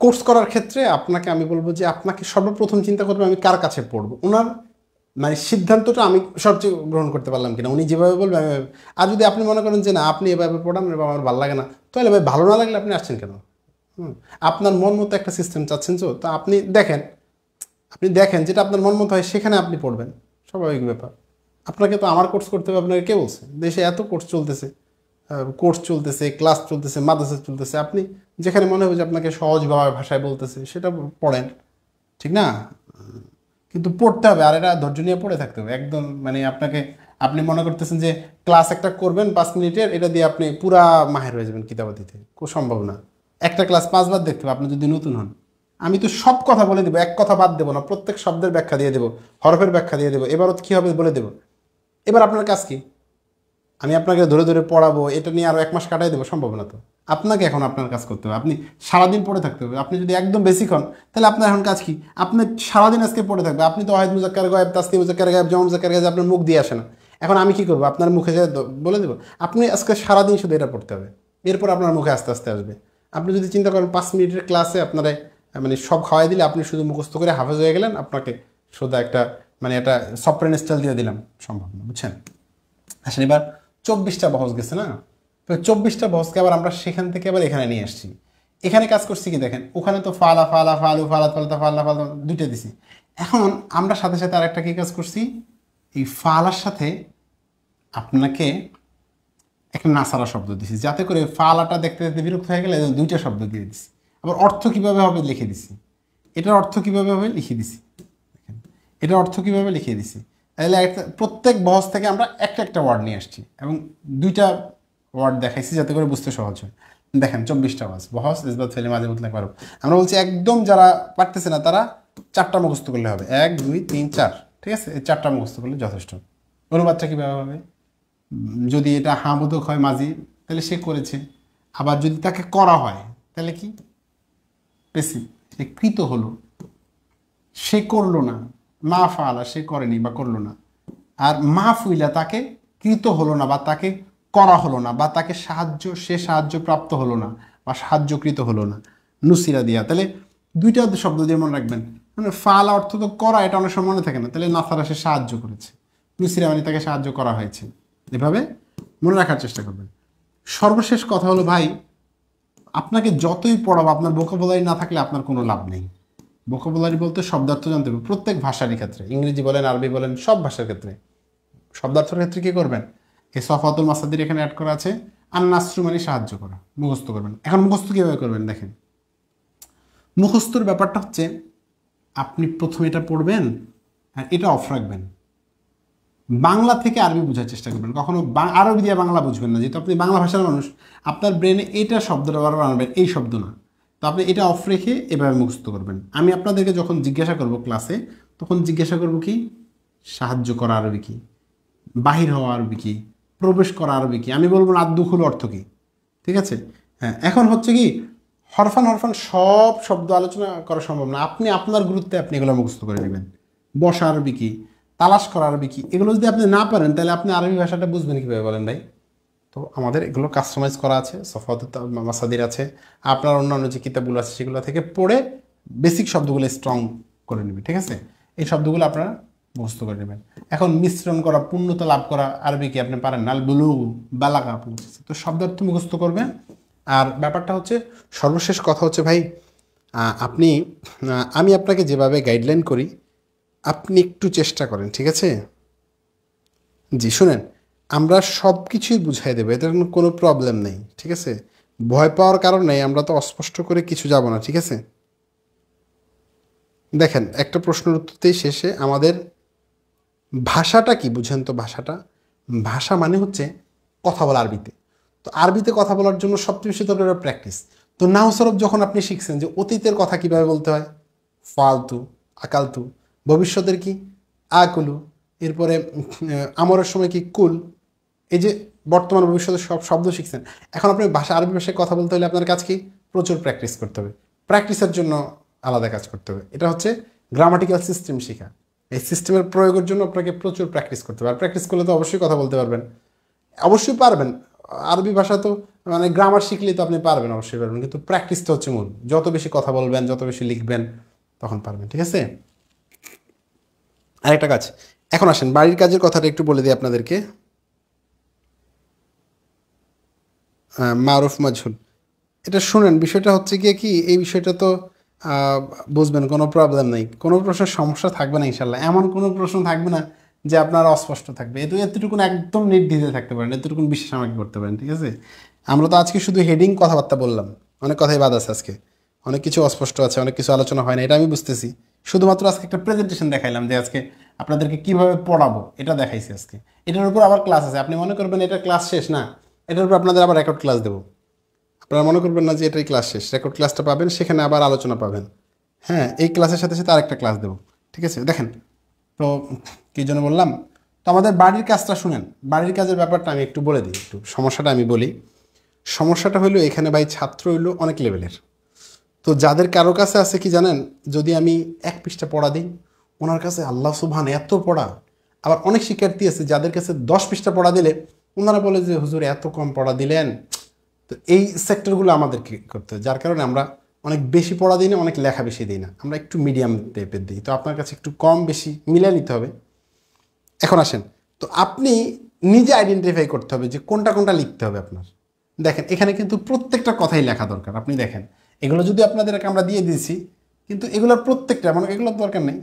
কোর্স করার ক্ষেত্রে আপনাকে আমি বলবো যে আপনাকে সর্বপ্রথম চিন্তা করবে আমি কার কাছে পড়বো। ওনার মানে সিদ্ধান্তটা আমি সবচেয়ে গ্রহণ করতে পারলাম কিনা, উনি যেভাবে বলবে আমি। আর যদি আপনি মনে করেন যে না আপনি এভাবে পড়ান আমার ভালো লাগে না, তাহলে ভাই ভালো না লাগলে আপনি আসছেন কেন? আপনার মন মতো একটা সিস্টেম চাচ্ছেন তো আপনি দেখেন যেটা আপনার মন মতো হয় সেখানে আপনি পড়বেন, স্বাভাবিক ব্যাপার। আপনাকে তো আমার কোর্স করতে হবে, আপনাকে কে বলছে? দেশে এত কোর্স চলতেছে, ক্লাস চলতেছে, মাদ্রাসা চলতেছে, আপনি যেখানে মনে হবে যে আপনাকে সহজ ভাষায় বলতেছে সেটা পড়েন, ঠিক না? কিন্তু পড়তে হবে, আর এটা ধৈর্য নিয়ে পড়ে থাকতে হবে একদম। মানে আপনি মনে করতেছেন যে ক্লাস একটা করবেন 5 মিনিটের, এটা দিয়ে আপনি পুরা মাহের হয়ে যাবেন কিতাবাতিতে, খুব সম্ভব না। একটা ক্লাস 5 বার দেখতে হবে আপনি যদি নতুন হন। আমি তো সব কথা বলে দেবো, এক কথা বাদ দেবো না, প্রত্যেক শব্দের ব্যাখ্যা দিয়ে দেবো, হরফের ব্যাখ্যা দিয়ে দেবো, এবারও কী হবে বলে দেবো। এবার আপনার কাজ কি? আমি আপনাকে ধরে ধরে পড়াবো, এটা নিয়ে আরও 1 মাস কাটাই দেবো? সম্ভব না তো। আপনাকে এখন আপনার কাজ করতে হবে, আপনি সারাদিন পড়ে থাকতে হবে। আপনি যদি একদম বেসিক হন, তাহলে আপনার এখন কাজ কি? আপনি সারাদিন আজকে পড়ে থাকবে। আপনি তো ওয়াহিদ মুজাক্কার গায়েব, তাসনিম মুজাক্কার গায়েব, জমা মুজাক্কার গায়েব আপনার মুখ দিয়ে আসে না। এখন আমি কি করবো? আপনার মুখে যে বলে দেবো? আপনি আজকে সারাদিন শুধু এটা পড়তে হবে, এরপর আপনার মুখে আস্তে আস্তে আসবে। আপনি যদি চিন্তা করেন 5 মিনিটের ক্লাসে আপনারা মানে সব খাওয়াই দিলে আপনি শুধু মুখস্থ করে হাফেজ হয়ে গেলেন, আপনাকে শুধু একটা মানে একটা সফটওয়্যার ইনস্টল দিয়ে দিলাম, সম্ভব না, বুঝছেন? আসলে এবার 24টা বহজ গেছে না, তো 24টা বহজকে আবার আমরা সেখান থেকে আবার এখানে নিয়ে আসছি। এখানে কাজ করছি কি দেখেন, ওখানে তো ফালা ফালা ফালু ফালা ফালতা ফাল্লা ফালতা দুইটা দিছি। এখন আমরা সাথে সাথে আরেকটা কি কাজ করছি, এই ফালার সাথে আপনাকে একটা নাসারা শব্দ দিছি, যাতে করে ফালাটা দেখতে দেখতে বিরক্ত হয়ে গেলে 2টা শব্দ দিয়ে দিছি। আবার অর্থ কীভাবে হবে লিখে দিছি, এটার অর্থ কীভাবে হবে লিখে দিছি, এটার অর্থ কীভাবে লিখে দিছি। তাহলে প্রত্যেক বহজ থেকে আমরা একটা ওয়ার্ড নিয়ে আসছি এবং 2টা ওয়ার্ড দেখাইছি যাতে করে বুঝতে সহজ হয়। দেখেন 24টা বহজ ইসবাত ফেলে মাঝে মতলে পারো। আমরা বলছি একদম যারা পারতেছে না তারা 4টা মুখস্থ করলে হবে, 1 2 3 4, ঠিক আছে? এই 4টা মুখস্থ করলে যথেষ্ট। অনুবাদটা কীভাবে হবে? যদি এটা হাবোধক হয় মাঝি, তাহলে সে করেছে। আবার যদি তাকে করা হয় তাহলে কি পেসিভ, সে কৃত হলো, সে করলো না। মা ফালা, সে করেনি বা করলো না। আর মা ফুইলা, তাকে কৃত হলো না বা তাকে করা হলো না বা তাকে সে সাহায্য প্রাপ্ত হলো না বা সাহায্যকৃত হলো না। নুসিরা দিয়া, তাহলে 2টা শব্দ দিয়ে মনে রাখবেন। মানে ফালা অর্থ তো করা, এটা অনেক সময় মনে থাকে না, তাহলে নাসারা সে সাহায্য করেছে, নুসিরা মানে তাকে সাহায্য করা হয়েছে। এভাবে মনে রাখার চেষ্টা করবেন। সর্বশেষ কথা হলো ভাই, আপনাকে যতই পড়াবো আপনার ভোকাবুলারি না থাকলে আপনার কোনো লাভ নেই। ভোকাবুলারি বলতে শব্দার্থ জানতে হবে প্রত্যেক ভাষারই ক্ষেত্রে, ইংরেজি বলেন, আরবি বলেন, সব ভাষার ক্ষেত্রে। শব্দার্থের ক্ষেত্রে কী করবেন? এই সফাতুল মাসাদির এখানে অ্যাড করা আছে, আর নাসরু মানে সাহায্য করা, মুখস্থ করবেন। এখন মুখস্থ কীভাবে করবেন দেখেন, মুখস্থর ব্যাপারটা হচ্ছে আপনি প্রথমে এটা পড়বেন আর এটা অফ রাখবেন। বাংলা থেকে আরবি বোঝার চেষ্টা করবেন, কখনো আরবি দিয়ে বাংলা বুঝবেন না, যেহেতু আপনি বাংলা ভাষার মানুষ। আপনার ব্রেনে এটা শব্দটা বারবার আনবেন, এই শব্দ না। তো আপনি এটা অফ রেখে এভাবে মুখস্থ করবেন। আমি আপনাদেরকে যখন জিজ্ঞাসা করব ক্লাসে, তখন জিজ্ঞাসা করব কি, সাহায্য করা আরবি কি, বাহির হওয়া আরবি কি, প্রবেশ করা আরবি কি। আমি বলবো না আদ্দুখুল অর্থ কি, ঠিক আছে? হ্যাঁ, এখন হচ্ছে কি, হরফান সব শব্দ আলোচনা করা সম্ভব না। আপনি আপনার গুরুত্বে আপনি এগুলো মুখস্থ করে নেবেন। বসা আরবি কি, তালাশ করা আরবি কি, এগুলো যদি আপনি না পারেন তাহলে আপনি আরবি ভাষাটা বুঝবেন কীভাবে বলেন ভাই? তো আমাদের এগুলো কাস্টমাইজ করা আছে, সফাতুত মাসাদির আছে, আপনার অন্যান্য যে কিতাবগুলো আছে সেগুলো থেকে পড়ে বেসিক শব্দগুলো স্ট্রং করে নেবে, ঠিক আছে? এই শব্দগুলো আপনারা মুখস্থ করে নেবেন। এখন মিশ্রণ করা, পূর্ণতা লাভ করা, আরবি কি আপনি পারেন? আল বুলুগ, বালাগা পৌঁছেছে, তো শব্দার্থ মুখস্থ করবেন। আর ব্যাপারটা হচ্ছে, সর্বশেষ কথা হচ্ছে ভাই, আপনি আমি আপনাকে যেভাবে গাইডলাইন করি আপনি একটু চেষ্টা করেন, ঠিক আছে? জি শুনেন, আমরা সব কিছুই বুঝাই দেবো, এটার কোনো প্রবলেম নেই, ঠিক আছে? ভয় পাওয়ার কারণ নেই, আমরা তো অস্পষ্ট করে কিছু যাব না, ঠিক আছে? দেখেন, একটা প্রশ্নের উত্তরতেই শেষে, আমাদের ভাষাটা কি বুঝেন তো? ভাষা মানে হচ্ছে কথা বলা আরবিতে। তো আরবিতে কথা বলার জন্য সবচেয়ে বেশি দরকার প্র্যাকটিস। তো নাহু সরফ যখন আপনি শিখছেন যে অতীতের কথা কিভাবে বলতে হয়, ফালতু, আকালতু, ভবিষ্যতের কি আকুলু, এরপরে আমরের সময় কি কুল, এই যে বর্তমান ভবিষ্যতের সব শব্দ শিখছেন। এখন আপনি আরবি ভাষায় কথা বলতে হলে আপনার কাজ কি? প্রচুর প্র্যাকটিস করতে হবে। প্র্যাকটিসের জন্য আলাদা কাজ করতে হবে। এটা হচ্ছে গ্রামাটিক্যাল সিস্টেম শেখা। এই সিস্টেমের প্রয়োগের জন্য আপনাকে প্রচুর প্র্যাকটিস করতে হবে। আর প্র্যাকটিস করলে তো অবশ্যই কথা বলতে পারবেন, অবশ্যই পারবেন। আরবি ভাষা তো মানে গ্রামার শিখলেই তো আপনি পারবেন, অবশ্যই পারবেন, কিন্তু প্র্যাকটিসটা হচ্ছে মূল। যত বেশি কথা বলবেন, যত বেশি লিখবেন, তখন পারবেন, ঠিক আছে? আরেকটা কাজ, এখন আসেন বাড়ির কাজের কথাটা একটু বলে দিই আপনাদেরকে। মারুফ মাজহুল, এটা শুনেন, বিষয়টা হচ্ছে গিয়ে কি, এই বিষয়টা তো বুঝবেন, কোনো প্রবলেম নেই, কোনো প্রশ্নের সমস্যা থাকবে না ইনশাল্লাহ। এমন কোনো প্রশ্ন থাকবে না যে আপনার অস্পষ্ট থাকবে। এতটুকুন একদম নির্দ্বিধায় থাকতে পারেন, এতটুকুন বিশ্বাস আমাকে করতে পারেন, ঠিক আছে? আমরা তো আজকে শুধু হেডিং কথাবার্তা বললাম, অনেক কথাই বাদ আছে আজকে, অনেক কিছু অস্পষ্ট আছে, অনেক কিছু আলোচনা হয় না, এটা আমি বুঝতেছি। শুধুমাত্র আজকে একটা প্রেজেন্টেশন দেখাইলাম যে আজকে আপনাদেরকে কিভাবে পড়াবো এটা দেখাইছি আজকে। এটার উপর আবার ক্লাস আছে, আপনি মনে করবেন এটা ক্লাস শেষ না, এটার উপর আপনাদের আবার রেকর্ড ক্লাস দেবো। আপনারা মনে করবেন না যে এটাই ক্লাস শেষ, রেকর্ড ক্লাসটা পাবেন, সেখানে আবার আলোচনা পাবেন। হ্যাঁ, এই ক্লাসের সাথে সাথে আরেকটা ক্লাস দেবো, ঠিক আছে? দেখেন, তো কী জন্য বললাম, তো আমাদের বাড়ির কাজটা শুনেন। বাড়ির কাজের ব্যাপারটা আমি একটু বলে দিই, একটু সমস্যাটা আমি বলি। সমস্যাটা হলো এখানে ভাই, ছাত্র হইলো অনেক লেভেলের। তো যাদের কারো কাছে আছে কি জানেন, যদি আমি 1 পৃষ্ঠা পড়া দিই, ওনার কাছে আল্লাহ সুবহান এত পড়া। আবার অনেক শিক্ষার্থী আছে যাদের কাছে 10 পৃষ্ঠা পড়া দিলে ওনারা বলে যে হুজুর এত কম পড়া দিলেন। তো এই সেক্টরগুলো আমাদেরকে করতে হয়, যার কারণে আমরা অনেক বেশি পড়া দিই না, অনেক লেখা বেশি দিই না, আমরা একটু মিডিয়াম টাইপের দিই। তো আপনার কাছে একটু কম বেশি মিলিয়ে নিতে হবে। এখন আসেন, তো আপনি নিজে আইডেন্টিফাই করতে হবে যে কোনটা কোনটা লিখতে হবে আপনার। দেখেন, এখানে কিন্তু প্রত্যেকটা কথাই লেখা দরকার। আপনি দেখেন, এগুলো যদি আপনাদেরকে আমরা দিয়ে দিয়েছি, কিন্তু এগুলোর প্রত্যেকটা, মানে এগুলোর দরকার নেই।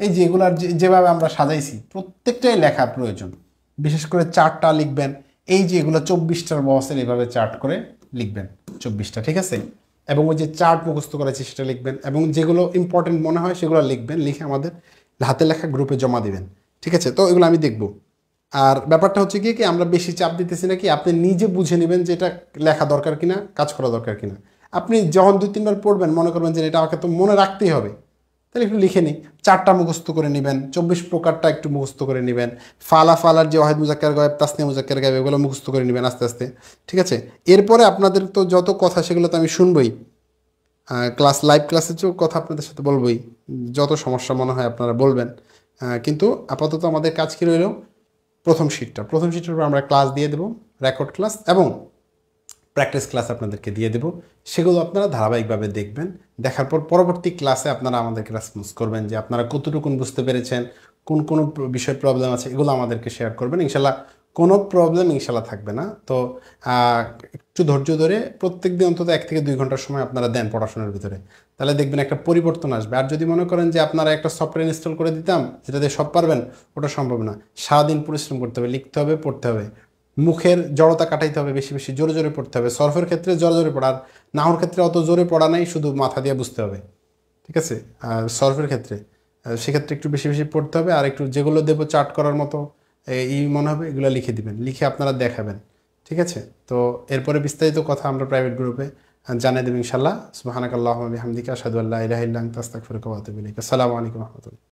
এই যে এগুলার যেভাবে আমরা সাজাইছি, প্রত্যেকটাই লেখা প্রয়োজন। বিশেষ করে চার্টটা লিখবেন, এই যে এগুলো 24টার বক্সের এইভাবে চার্ট করে লিখবেন, 24টা, ঠিক আছে? এবং ওই যে চার্ট মুখস্থ করেছি সেটা লিখবেন, এবং যেগুলো ইম্পর্টেন্ট মনে হয় সেগুলো লিখবেন, লিখে আমাদের হাতে লেখা গ্রুপে জমা দিবেন, ঠিক আছে? তো এগুলো আমি দেখব। আর ব্যাপারটা হচ্ছে কি আমরা বেশি চাপ দিতেছি নাকি, আপনি নিজে বুঝে নেবেন যে এটা লেখা দরকার কিনা, কাজ করা দরকার কিনা। আপনি যখন 2-3বার পড়বেন, মনে করবেন যে এটা আমাকে তো মনে রাখতেই হবে, তাহলে একটু লিখে নিই। চারটা মুখস্থ করে নেবেন, 24 প্রকারটা একটু মুখস্থ করে নেবেন। ফালার যে ওয়াহিদ মুজাক্কার গায়েব, তাসনিয়া মুজাক্কার গায়েব, এগুলো মুখস্থ করে নেবেন আস্তে আস্তে, ঠিক আছে? এরপরে আপনাদের তো যত কথা সেগুলো তো আমি শুনবই, লাইভ ক্লাসের যে কথা আপনাদের সাথে বলবই, যত সমস্যা মনে হয় আপনারা বলবেন। কিন্তু আপাতত আমাদের কাজ কী রইল, প্রথম শিটটার উপর আমরা ক্লাস দিয়ে দেবো, রেকর্ড ক্লাস এবং প্র্যাকটিস ক্লাস আপনাদেরকে দিয়ে দেবো। সেগুলো আপনারা ধারাবাহিকভাবে দেখবেন। দেখার পর পরবর্তী ক্লাসে আপনারা আমাদেরকে রেসপন্স করবেন যে আপনারা কতটুকুন বুঝতে পেরেছেন, কোন কোন বিষয় প্রবলেম আছে, এগুলো আমাদেরকে শেয়ার করবেন। ইনশাল্লাহ কোনো প্রবলেম ইনশাল্লাহ থাকবে না। তো একটু ধৈর্য ধরে প্রত্যেক দিন অন্তত 1 থেকে 2 ঘন্টার সময় আপনারা দেন পড়াশোনার ভিতরে, তাহলে দেখবেন একটা পরিবর্তন আসবে। আর যদি মনে করেন যে আপনারা একটা সফটওয়্যার ইনস্টল করে দিতাম যেটা দিয়ে সব পারবেন, ওটা সম্ভব না। সারাদিন পরিশ্রম করতে হবে, লিখতে হবে, পড়তে হবে, মুখের জড়তা কাটাইতে হবে, বেশি বেশি জোরে জোরে পড়তে হবে। সরফের ক্ষেত্রে জোরে জোরে পড়া, আর নাহর ক্ষেত্রে অত জোরে পড়া নাই, শুধু মাথা দিয়ে বুঝতে হবে, ঠিক আছে? আর সরফের ক্ষেত্রে সেক্ষেত্রে একটু বেশি বেশি পড়তে হবে। আর একটু যেগুলো দেবো চার্ট করার মতো এই মনে হবে, এগুলো লিখে দিবেন, লিখে আপনারা দেখাবেন, ঠিক আছে? তো এরপরে বিস্তারিত কথা আমরা প্রাইভেট গ্রুপে জানিয়ে দেবো ইনশাল্লাহ। সুবহানাকাল্লাহুম্মা বিহামদিকা আশহাদু আল্লা ইলাহা ইল্লা আনতা আস্তাগফিরুকা ওয়া আতুবু ইলাইক। আসসালামু আলাইকুম ওয়া রাহমাতুল্লাহ।